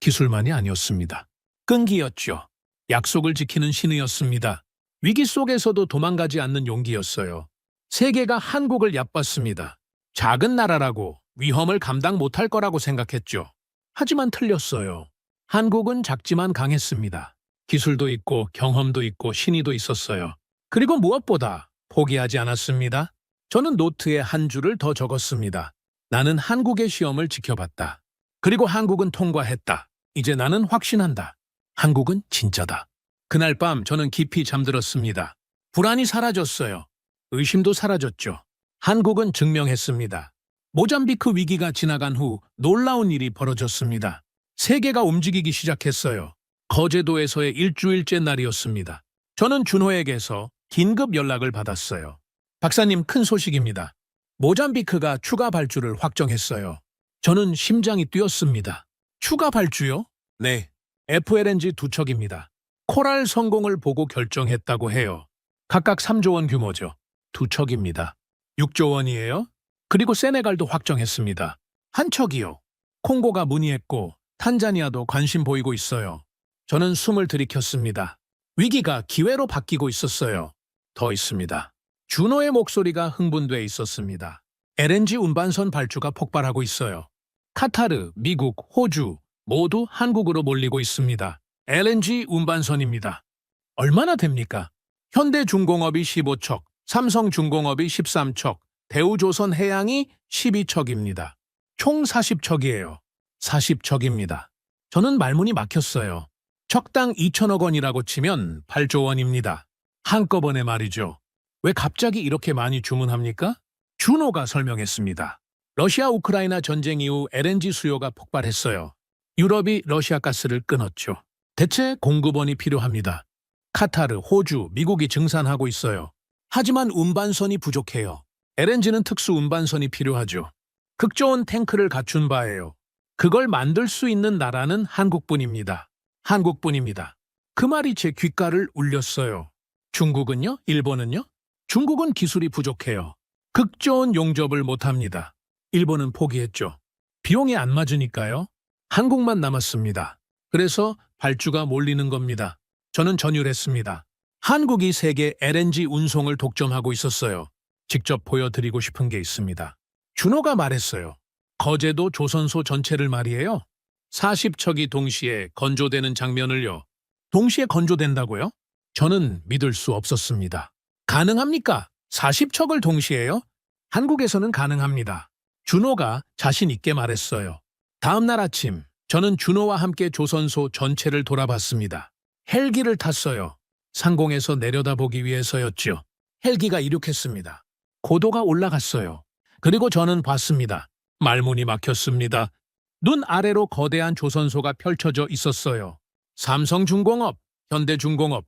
기술만이 아니었습니다. 끈기였죠. 약속을 지키는 신의였습니다. 위기 속에서도 도망가지 않는 용기였어요. 세계가 한국을 얕봤습니다. 작은 나라라고 위험을 감당 못할 거라고 생각했죠. 하지만 틀렸어요. 한국은 작지만 강했습니다. 기술도 있고 경험도 있고 신의도 있었어요. 그리고 무엇보다 포기하지 않았습니다. 저는 노트에 한 줄을 더 적었습니다. 나는 한국의 시험을 지켜봤다. 그리고 한국은 통과했다. 이제 나는 확신한다. 한국은 진짜다. 그날 밤 저는 깊이 잠들었습니다. 불안이 사라졌어요. 의심도 사라졌죠. 한국은 증명했습니다. 모잠비크 위기가 지나간 후 놀라운 일이 벌어졌습니다. 세계가 움직이기 시작했어요. 거제도에서의 일주일째 날이었습니다. 저는 준호에게서 긴급 연락을 받았어요. 박사님, 큰 소식입니다. 모잠비크가 추가 발주를 확정했어요. 저는 심장이 뛰었습니다. 추가 발주요? 네. FLNG 2척입니다. 코랄 성공을 보고 결정했다고 해요. 각각 3조 원 규모죠. 2척입니다. 6조 원이에요? 그리고 세네갈도 확정했습니다. 한 척이요. 콩고가 문의했고 탄자니아도 관심 보이고 있어요. 저는 숨을 들이켰습니다. 위기가 기회로 바뀌고 있었어요. 더 있습니다. 준호의 목소리가 흥분돼 있었습니다. LNG 운반선 발주가 폭발하고 있어요. 카타르, 미국, 호주 모두 한국으로 몰리고 있습니다. LNG 운반선입니다. 얼마나 됩니까? 현대중공업이 15척, 삼성중공업이 13척, 대우조선해양이 12척입니다. 총 40척이에요. 40척입니다. 저는 말문이 막혔어요. 척당 2천억 원이라고 치면 8조 원입니다. 한꺼번에 말이죠. 왜 갑자기 이렇게 많이 주문합니까? 준호가 설명했습니다. 러시아 우크라이나 전쟁 이후 LNG 수요가 폭발했어요. 유럽이 러시아 가스를 끊었죠. 대체 공급원이 필요합니다. 카타르, 호주, 미국이 증산하고 있어요. 하지만 운반선이 부족해요. LNG는 특수 운반선이 필요하죠. 극저온 탱크를 갖춘 바예요. 그걸 만들 수 있는 나라는 한국뿐입니다. 한국뿐입니다. 그 말이 제 귓가를 울렸어요. 중국은요? 일본은요? 중국은 기술이 부족해요. 극좋은 용접을 못합니다. 일본은 포기했죠. 비용이 안 맞으니까요. 한국만 남았습니다. 그래서 발주가 몰리는 겁니다. 저는 전율했습니다. 한국이 세계 LNG 운송을 독점하고 있었어요. 직접 보여드리고 싶은 게 있습니다. 준호가 말했어요. 거제도 조선소 전체를 말이에요. 40척이 동시에 건조되는 장면을요. 동시에 건조된다고요? 저는 믿을 수 없었습니다. 가능합니까? 40척을 동시에요? 한국에서는 가능합니다. 준호가 자신 있게 말했어요. 다음 날 아침, 저는 준호와 함께 조선소 전체를 돌아봤습니다. 헬기를 탔어요. 상공에서 내려다보기 위해서였죠. 헬기가 이륙했습니다. 고도가 올라갔어요. 그리고 저는 봤습니다. 말문이 막혔습니다. 눈 아래로 거대한 조선소가 펼쳐져 있었어요. 삼성중공업, 현대중공업,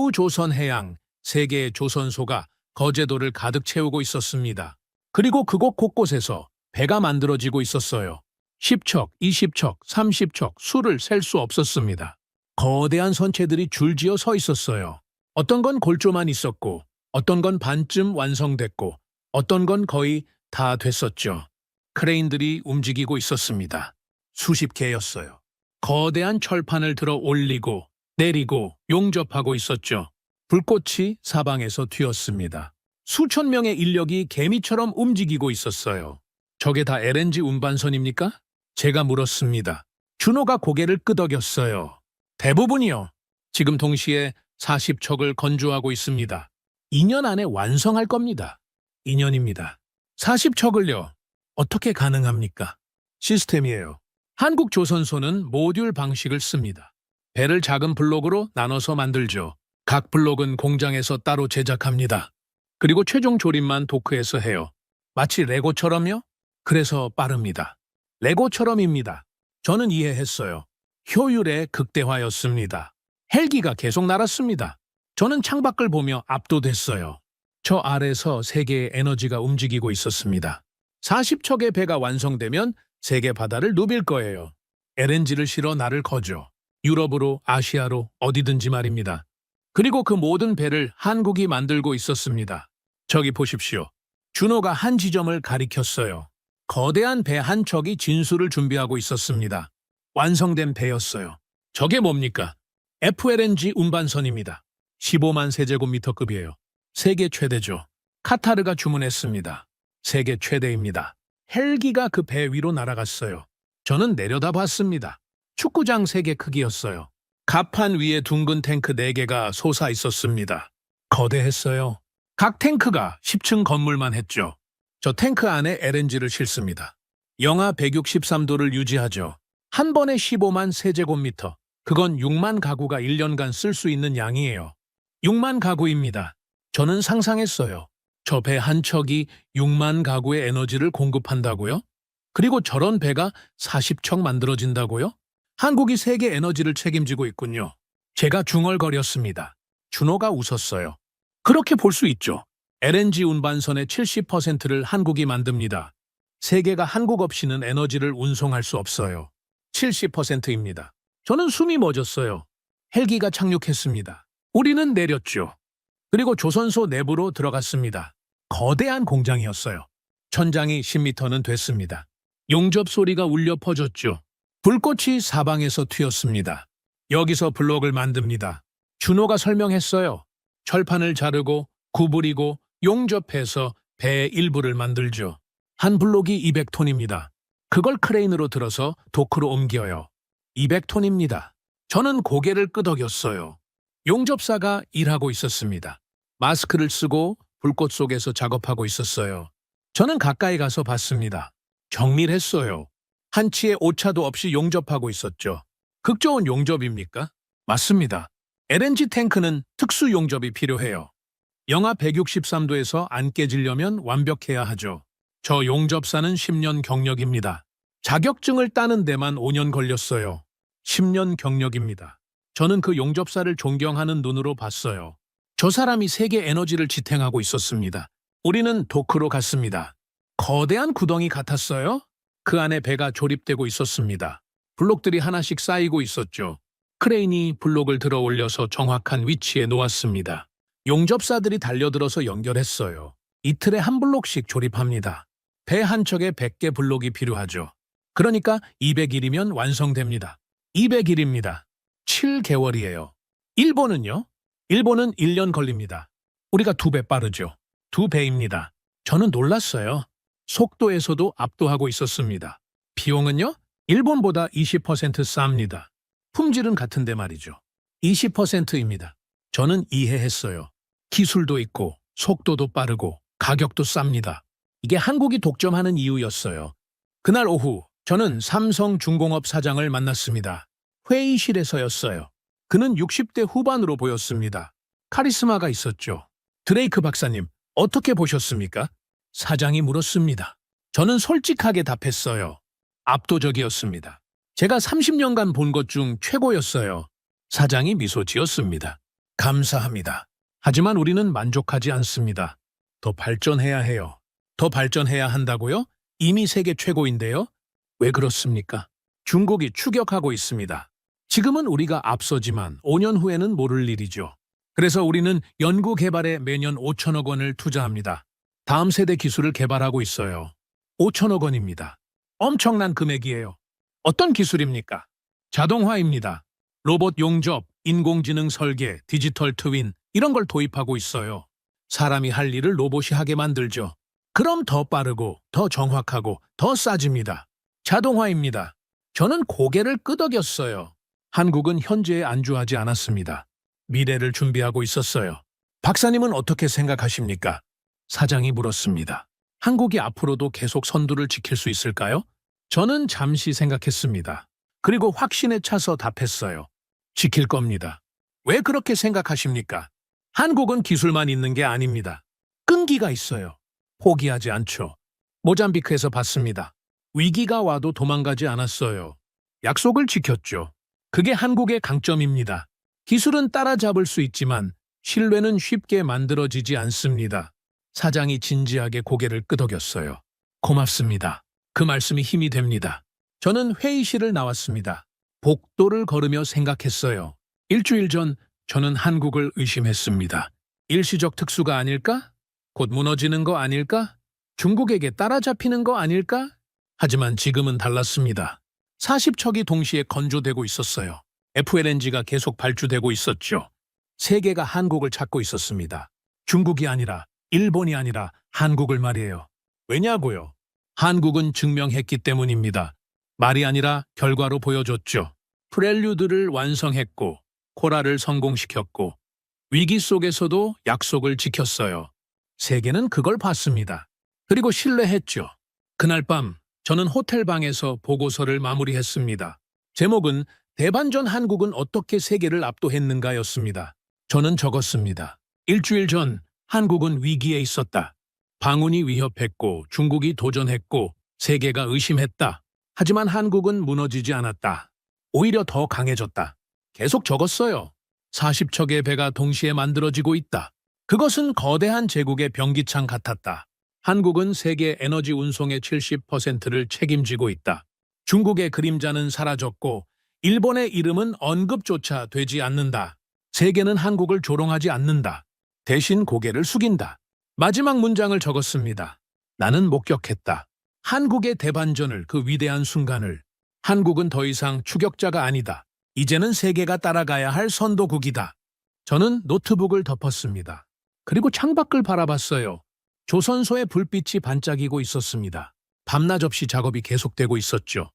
대우조선해양, 세 개의 조선소가 거제도를 가득 채우고 있었습니다. 그리고 그곳 곳곳에서 배가 만들어지고 있었어요. 10척, 20척, 30척, 수를 셀 수 없었습니다. 거대한 선체들이 줄지어 서 있었어요. 어떤 건 골조만 있었고, 어떤 건 반쯤 완성됐고, 어떤 건 거의 다 됐었죠. 크레인들이 움직이고 있었습니다. 수십 개였어요. 거대한 철판을 들어 올리고 내리고 용접하고 있었죠. 불꽃이 사방에서 튀었습니다. 수천 명의 인력이 개미처럼 움직이고 있었어요. 저게 다 LNG 운반선입니까? 제가 물었습니다. 준호가 고개를 끄덕였어요. 대부분이요. 지금 동시에 40척을 건조하고 있습니다. 2년 안에 완성할 겁니다. 2년입니다. 40척을요. 어떻게 가능합니까? 시스템이에요. 한국 조선소는 모듈 방식을 씁니다. 배를 작은 블록으로 나눠서 만들죠. 각 블록은 공장에서 따로 제작합니다. 그리고 최종 조립만 도크에서 해요. 마치 레고처럼요? 그래서 빠릅니다. 레고처럼입니다. 저는 이해했어요. 효율의 극대화였습니다. 헬기가 계속 날았습니다. 저는 창밖을 보며 압도됐어요. 저 아래서 세계의 에너지가 움직이고 있었습니다. 40척의 배가 완성되면 세계 바다를 누빌 거예요. LNG를 실어 나를 거죠. 유럽으로, 아시아로, 어디든지 말입니다. 그리고 그 모든 배를 한국이 만들고 있었습니다. 저기 보십시오. 준호가 한 지점을 가리켰어요. 거대한 배 한 척이 진수를 준비하고 있었습니다. 완성된 배였어요. 저게 뭡니까? FLNG 운반선입니다. 15만 세제곱미터급이에요. 세계 최대죠. 카타르가 주문했습니다. 세계 최대입니다. 헬기가 그 배 위로 날아갔어요. 저는 내려다봤습니다. 축구장 3개 크기였어요. 갑판 위에 둥근 탱크 4개가 솟아 있었습니다. 거대했어요. 각 탱크가 10층 건물만 했죠. 저 탱크 안에 LNG를 싣습니다. 영하 163도를 유지하죠. 한 번에 15만 세제곱미터. 그건 6만 가구가 1년간 쓸 수 있는 양이에요. 6만 가구입니다. 저는 상상했어요. 저 배 한 척이 6만 가구의 에너지를 공급한다고요? 그리고 저런 배가 40척 만들어진다고요? 한국이 세계 에너지를 책임지고 있군요. 제가 중얼거렸습니다. 준호가 웃었어요. 그렇게 볼 수 있죠. LNG 운반선의 70%를 한국이 만듭니다. 세계가 한국 없이는 에너지를 운송할 수 없어요. 70%입니다. 저는 숨이 멎었어요. 헬기가 착륙했습니다. 우리는 내렸죠. 그리고 조선소 내부로 들어갔습니다. 거대한 공장이었어요. 천장이 10m는 됐습니다. 용접 소리가 울려 퍼졌죠. 불꽃이 사방에서 튀었습니다. 여기서 블록을 만듭니다. 준호가 설명했어요. 철판을 자르고 구부리고 용접해서 배의 일부를 만들죠. 한 블록이 200톤입니다. 그걸 크레인으로 들어서 도크로 옮겨요. 200톤입니다. 저는 고개를 끄덕였어요. 용접사가 일하고 있었습니다. 마스크를 쓰고 불꽃 속에서 작업하고 있었어요. 저는 가까이 가서 봤습니다. 정밀했어요. 한치의 오차도 없이 용접하고 있었죠. 극좋은 용접입니까? 맞습니다. LNG 탱크는 특수 용접이 필요해요. 영하 163도에서 안 깨지려면 완벽해야 하죠. 저 용접사는 10년 경력입니다. 자격증을 따는 데만 5년 걸렸어요. 10년 경력입니다. 저는 그 용접사를 존경하는 눈으로 봤어요. 저 사람이 세계 에너지를 지탱하고 있었습니다. 우리는 도크로 갔습니다. 거대한 구덩이 같았어요. 그 안에 배가 조립되고 있었습니다. 블록들이 하나씩 쌓이고 있었죠. 크레인이 블록을 들어 올려서 정확한 위치에 놓았습니다. 용접사들이 달려들어서 연결했어요. 이틀에 한 블록씩 조립합니다. 배 한 척에 100개 블록이 필요하죠. 그러니까 200일이면 완성됩니다. 200일입니다. 7개월이에요. 일본은요? 일본은 1년 걸립니다. 우리가 2배 빠르죠. 2배입니다. 저는 놀랐어요. 속도에서도 압도하고 있었습니다. 비용은요? 일본보다 20% 쌉니다. 품질은 같은데 말이죠. 20%입니다. 저는 이해했어요. 기술도 있고 속도도 빠르고 가격도 쌉니다. 이게 한국이 독점하는 이유였어요. 그날 오후 저는 삼성중공업 사장을 만났습니다. 회의실에서였어요. 그는 60대 후반으로 보였습니다. 카리스마가 있었죠. 드레이크 박사님, 어떻게 보셨습니까? 사장이 물었습니다. 저는 솔직하게 답했어요. 압도적이었습니다. 제가 30년간 본 것 중 최고였어요. 사장이 미소 지었습니다. 감사합니다. 하지만 우리는 만족하지 않습니다. 더 발전해야 해요. 더 발전해야 한다고요? 이미 세계 최고인데요? 왜 그렇습니까? 중국이 추격하고 있습니다. 지금은 우리가 앞서지만 5년 후에는 모를 일이죠. 그래서 우리는 연구 개발에 매년 5천억 원을 투자합니다. 다음 세대 기술을 개발하고 있어요. 5천억 원입니다. 엄청난 금액이에요. 어떤 기술입니까? 자동화입니다. 로봇 용접, 인공지능 설계, 디지털 트윈 이런 걸 도입하고 있어요. 사람이 할 일을 로봇이 하게 만들죠. 그럼 더 빠르고 더 정확하고 더 싸집니다. 자동화입니다. 저는 고개를 끄덕였어요. 한국은 현재에 안주하지 않았습니다. 미래를 준비하고 있었어요. 박사님은 어떻게 생각하십니까? 사장이 물었습니다. 한국이 앞으로도 계속 선두를 지킬 수 있을까요? 저는 잠시 생각했습니다. 그리고 확신에 차서 답했어요. 지킬 겁니다. 왜 그렇게 생각하십니까? 한국은 기술만 있는 게 아닙니다. 끈기가 있어요. 포기하지 않죠. 모잠비크에서 봤습니다. 위기가 와도 도망가지 않았어요. 약속을 지켰죠. 그게 한국의 강점입니다. 기술은 따라잡을 수 있지만 신뢰는 쉽게 만들어지지 않습니다. 사장이 진지하게 고개를 끄덕였어요. 고맙습니다. 그 말씀이 힘이 됩니다. 저는 회의실을 나왔습니다. 복도를 걸으며 생각했어요. 일주일 전 저는 한국을 의심했습니다. 일시적 특수가 아닐까? 곧 무너지는 거 아닐까? 중국에게 따라잡히는 거 아닐까? 하지만 지금은 달랐습니다. 40척이 동시에 건조되고 있었어요. FLNG가 계속 발주되고 있었죠. 세계가 한국을 찾고 있었습니다. 중국이 아니라 일본이 아니라 한국을 말이에요. 왜냐고요? 한국은 증명했기 때문입니다. 말이 아니라 결과로 보여줬죠. 프렐류드를 완성했고 코라를 성공시켰고 위기 속에서도 약속을 지켰어요. 세계는 그걸 봤습니다. 그리고 신뢰했죠. 그날 밤 저는 호텔 방에서 보고서를 마무리했습니다. 제목은 대반전 한국은 어떻게 세계를 압도했는가였습니다. 저는 적었습니다. 일주일 전 한국은 위기에 있었다. 방운이 위협했고 중국이 도전했고 세계가 의심했다. 하지만 한국은 무너지지 않았다. 오히려 더 강해졌다. 계속 적었어요. 40척의 배가 동시에 만들어지고 있다. 그것은 거대한 제국의 변기창 같았다. 한국은 세계 에너지 운송의 70%를 책임지고 있다. 중국의 그림자는 사라졌고 일본의 이름은 언급조차 되지 않는다. 세계는 한국을 조롱하지 않는다. 대신 고개를 숙인다. 마지막 문장을 적었습니다. 나는 목격했다. 한국의 대반전을, 그 위대한 순간을. 한국은 더 이상 추격자가 아니다. 이제는 세계가 따라가야 할 선도국이다. 저는 노트북을 덮었습니다. 그리고 창밖을 바라봤어요. 조선소의 불빛이 반짝이고 있었습니다. 밤낮 없이 작업이 계속되고 있었죠.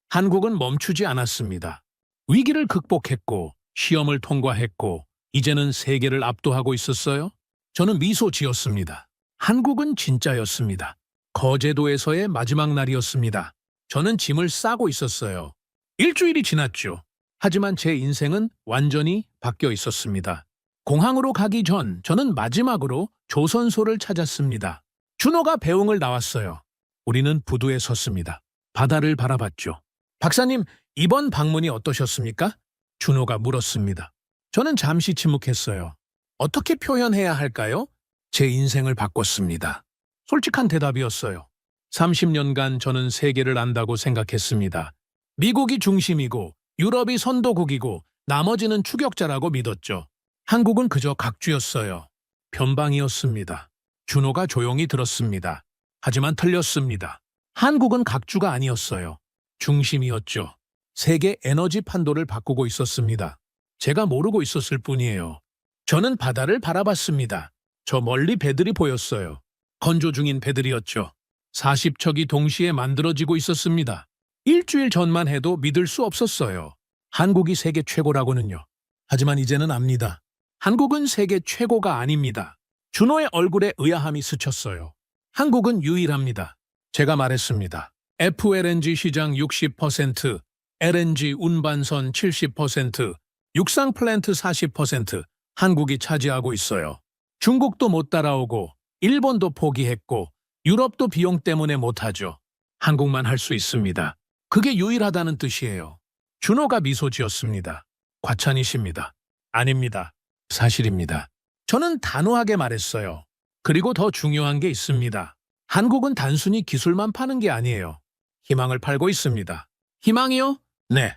한국은 멈추지 않았습니다. 위기를 극복했고 시험을 통과했고 이제는 세계를 압도하고 있었어요. 저는 미소 지었습니다. 한국은 진짜였습니다. 거제도에서의 마지막 날이었습니다. 저는 짐을 싸고 있었어요. 일주일이 지났죠. 하지만 제 인생은 완전히 바뀌어 있었습니다. 공항으로 가기 전 저는 마지막으로 조선소를 찾았습니다. 준호가 배웅을 나왔어요. 우리는 부두에 섰습니다. 바다를 바라봤죠. 박사님, 이번 방문이 어떠셨습니까? 준호가 물었습니다. 저는 잠시 침묵했어요. 어떻게 표현해야 할까요? 제 인생을 바꿨습니다. 솔직한 대답이었어요. 30년간 저는 세계를 안다고 생각했습니다. 미국이 중심이고 유럽이 선도국이고 나머지는 추격자라고 믿었죠. 한국은 그저 각주였어요. 변방이었습니다. 준호가 조용히 들었습니다. 하지만 틀렸습니다. 한국은 각주가 아니었어요. 중심이었죠. 세계 에너지 판도를 바꾸고 있었습니다. 제가 모르고 있었을 뿐이에요. 저는 바다를 바라봤습니다. 저 멀리 배들이 보였어요. 건조 중인 배들이었죠. 40척이 동시에 만들어지고 있었습니다. 일주일 전만 해도 믿을 수 없었어요. 한국이 세계 최고라고는요. 하지만 이제는 압니다. 한국은 세계 최고가 아닙니다. 준호의 얼굴에 의아함이 스쳤어요. 한국은 유일합니다. 제가 말했습니다. FLNG 시장 60%, LNG 운반선 70%, 육상 플랜트 40% 한국이 차지하고 있어요. 중국도 못 따라오고 일본도 포기했고 유럽도 비용 때문에 못하죠. 한국만 할 수 있습니다. 그게 유일하다는 뜻이에요. 준호가 미소 지었습니다. 과찬이십니다. 아닙니다. 사실입니다. 저는 단호하게 말했어요. 그리고 더 중요한 게 있습니다. 한국은 단순히 기술만 파는 게 아니에요. 희망을 팔고 있습니다. 희망이요? 네.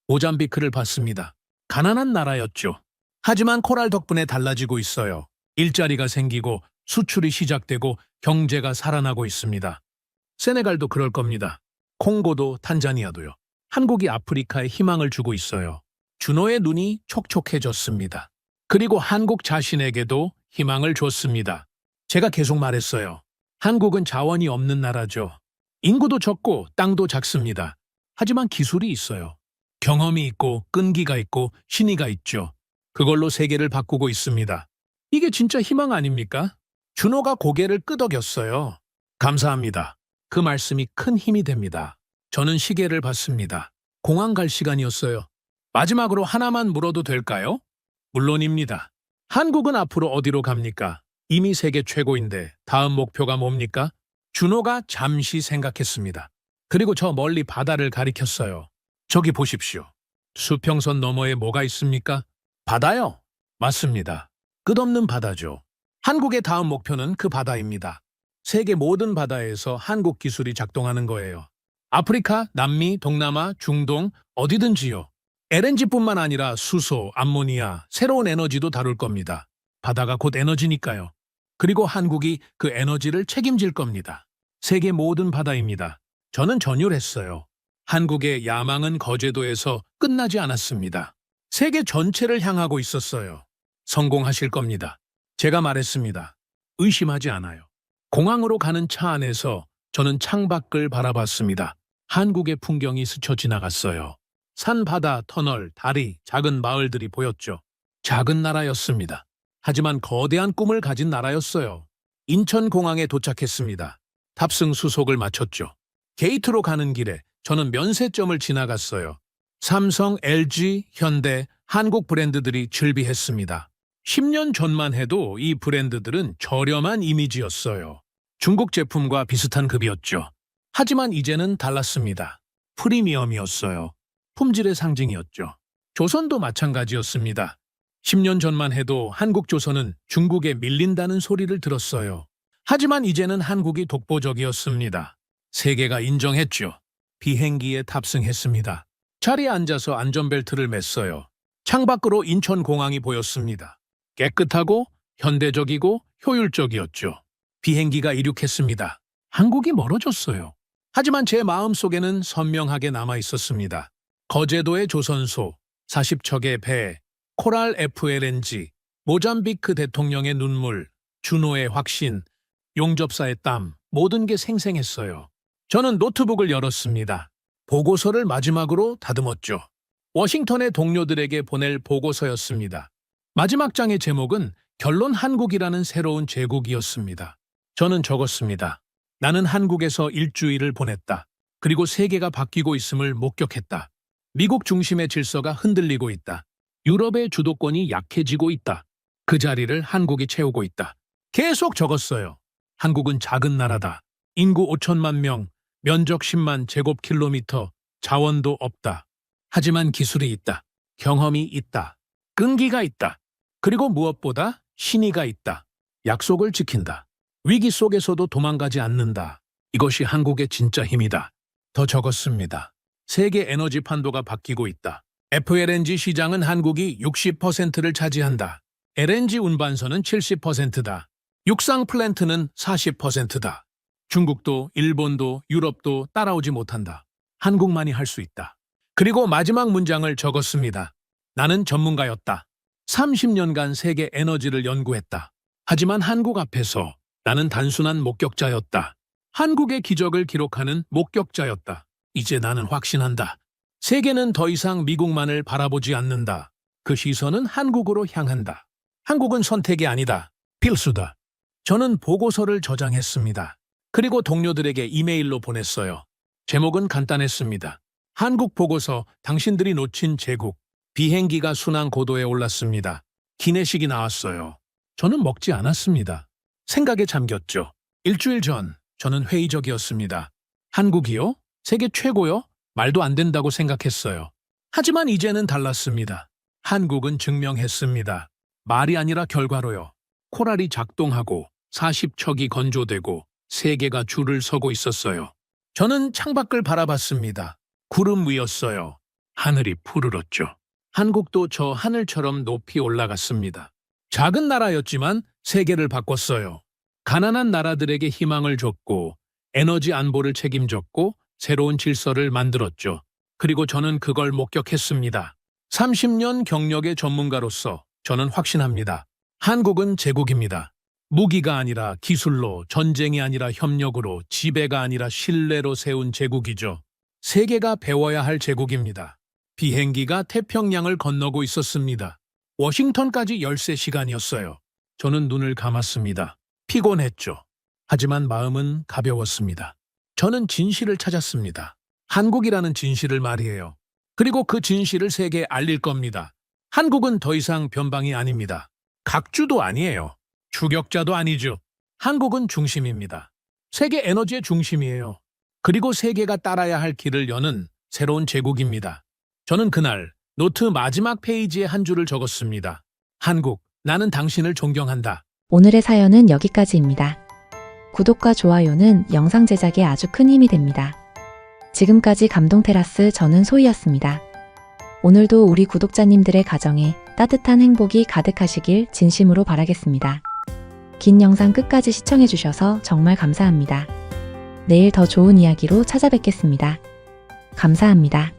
모잠비크를 봤습니다. 가난한 나라였죠. 하지만 코랄 덕분에 달라지고 있어요. 일자리가 생기고 수출이 시작되고 경제가 살아나고 있습니다. 세네갈도 그럴 겁니다. 콩고도 탄자니아도요. 한국이 아프리카에 희망을 주고 있어요. 준호의 눈이 촉촉해졌습니다. 그리고 한국 자신에게도 희망을 줬습니다. 제가 계속 말했어요. 한국은 자원이 없는 나라죠. 인구도 적고 땅도 작습니다. 하지만 기술이 있어요. 경험이 있고 끈기가 있고 신의가 있죠. 그걸로 세계를 바꾸고 있습니다. 이게 진짜 희망 아닙니까? 준호가 고개를 끄덕였어요. 감사합니다. 그 말씀이 큰 힘이 됩니다. 저는 시계를 봤습니다. 공항 갈 시간이었어요. 마지막으로 하나만 물어도 될까요? 물론입니다. 한국은 앞으로 어디로 갑니까? 이미 세계 최고인데 다음 목표가 뭡니까? 준호가 잠시 생각했습니다. 그리고 저 멀리 바다를 가리켰어요. 저기 보십시오. 수평선 너머에 뭐가 있습니까? 바다요? 맞습니다. 끝없는 바다죠. 한국의 다음 목표는 그 바다입니다. 세계 모든 바다에서 한국 기술이 작동하는 거예요. 아프리카, 남미, 동남아, 중동, 어디든지요. LNG뿐만 아니라 수소, 암모니아, 새로운 에너지도 다룰 겁니다. 바다가 곧 에너지니까요. 그리고 한국이 그 에너지를 책임질 겁니다. 세계 모든 바다입니다. 저는 전율했어요. 한국의 야망은 거제도에서 끝나지 않았습니다. 세계 전체를 향하고 있었어요. 성공하실 겁니다. 제가 말했습니다. 의심하지 않아요. 공항으로 가는 차 안에서 저는 창밖을 바라봤습니다. 한국의 풍경이 스쳐 지나갔어요. 산, 바다, 터널, 다리, 작은 마을들이 보였죠. 작은 나라였습니다. 하지만 거대한 꿈을 가진 나라였어요. 인천공항에 도착했습니다. 탑승 수속을 마쳤죠. 게이트로 가는 길에 저는 면세점을 지나갔어요. 삼성, LG, 현대, 한국 브랜드들이 즐비했습니다. 10년 전만 해도 이 브랜드들은 저렴한 이미지였어요. 중국 제품과 비슷한 급이었죠. 하지만 이제는 달랐습니다. 프리미엄이었어요. 품질의 상징이었죠. 조선도 마찬가지였습니다. 10년 전만 해도 한국 조선은 중국에 밀린다는 소리를 들었어요. 하지만 이제는 한국이 독보적이었습니다. 세계가 인정했죠. 비행기에 탑승했습니다. 자리에 앉아서 안전벨트를 맸어요. 창밖으로 인천공항이 보였습니다. 깨끗하고 현대적이고 효율적이었죠. 비행기가 이륙했습니다. 한국이 멀어졌어요. 하지만 제 마음속에는 선명하게 남아 있었습니다. 거제도의 조선소, 40척의 배, 코랄 FLNG, 모잠비크 대통령의 눈물, 준호의 확신, 용접사의 땀, 모든 게 생생했어요. 저는 노트북을 열었습니다. 보고서를 마지막으로 다듬었죠. 워싱턴의 동료들에게 보낼 보고서였습니다. 마지막 장의 제목은 결론 한국이라는 새로운 제국이었습니다. 저는 적었습니다. 나는 한국에서 일주일을 보냈다. 그리고 세계가 바뀌고 있음을 목격했다. 미국 중심의 질서가 흔들리고 있다. 유럽의 주도권이 약해지고 있다. 그 자리를 한국이 채우고 있다. 계속 적었어요. 한국은 작은 나라다. 인구 5천만 명, 면적 10만 제곱킬로미터, 자원도 없다. 하지만 기술이 있다. 경험이 있다. 끈기가 있다. 그리고 무엇보다 신의가 있다. 약속을 지킨다. 위기 속에서도 도망가지 않는다. 이것이 한국의 진짜 힘이다. 더 적었습니다. 세계 에너지 판도가 바뀌고 있다. FLNG 시장은 한국이 60%를 차지한다. LNG 운반선은 70%다. 육상 플랜트는 40%다. 중국도 일본도 유럽도 따라오지 못한다. 한국만이 할 수 있다. 그리고 마지막 문장을 적었습니다. 나는 전문가였다. 30년간 세계 에너지를 연구했다. 하지만 한국 앞에서 나는 단순한 목격자였다. 한국의 기적을 기록하는 목격자였다. 이제 나는 확신한다. 세계는 더 이상 미국만을 바라보지 않는다. 그 시선은 한국으로 향한다. 한국은 선택이 아니다. 필수다. 저는 보고서를 저장했습니다. 그리고 동료들에게 이메일로 보냈어요. 제목은 간단했습니다. 한국 보고서, 당신들이 놓친 제국. 비행기가 순항 고도에 올랐습니다. 기내식이 나왔어요. 저는 먹지 않았습니다. 생각에 잠겼죠. 일주일 전 저는 회의적이었습니다. 한국이요? 세계 최고요? 말도 안 된다고 생각했어요. 하지만 이제는 달랐습니다. 한국은 증명했습니다. 말이 아니라 결과로요. 코랄이 작동하고 40척이 건조되고 세계가 줄을 서고 있었어요. 저는 창밖을 바라봤습니다. 구름 위였어요. 하늘이 푸르렀죠. 한국도 저 하늘처럼 높이 올라갔습니다. 작은 나라였지만 세계를 바꿨어요. 가난한 나라들에게 희망을 줬고 에너지 안보를 책임졌고 새로운 질서를 만들었죠. 그리고 저는 그걸 목격했습니다. 30년 경력의 전문가로서 저는 확신합니다. 한국은 제국입니다. 무기가 아니라 기술로, 전쟁이 아니라 협력으로, 지배가 아니라 신뢰로 세운 제국이죠. 세계가 배워야 할 제국입니다. 비행기가 태평양을 건너고 있었습니다. 워싱턴까지 13시간이었어요. 저는 눈을 감았습니다. 피곤했죠. 하지만 마음은 가벼웠습니다. 저는 진실을 찾았습니다. 한국이라는 진실을 말이에요. 그리고 그 진실을 세계에 알릴 겁니다. 한국은 더 이상 변방이 아닙니다. 각주도 아니에요. 추격자도 아니죠. 한국은 중심입니다. 세계 에너지의 중심이에요. 그리고 세계가 따라야 할 길을 여는 새로운 제국입니다. 저는 그날 노트 마지막 페이지에 한 줄을 적었습니다. 한국, 나는 당신을 존경한다. 오늘의 사연은 여기까지입니다. 구독과 좋아요는 영상 제작에 아주 큰 힘이 됩니다. 지금까지 감동테라스 저는 소희였습니다. 오늘도 우리 구독자님들의 가정에 따뜻한 행복이 가득하시길 진심으로 바라겠습니다. 긴 영상 끝까지 시청해주셔서 정말 감사합니다. 내일 더 좋은 이야기로 찾아뵙겠습니다. 감사합니다.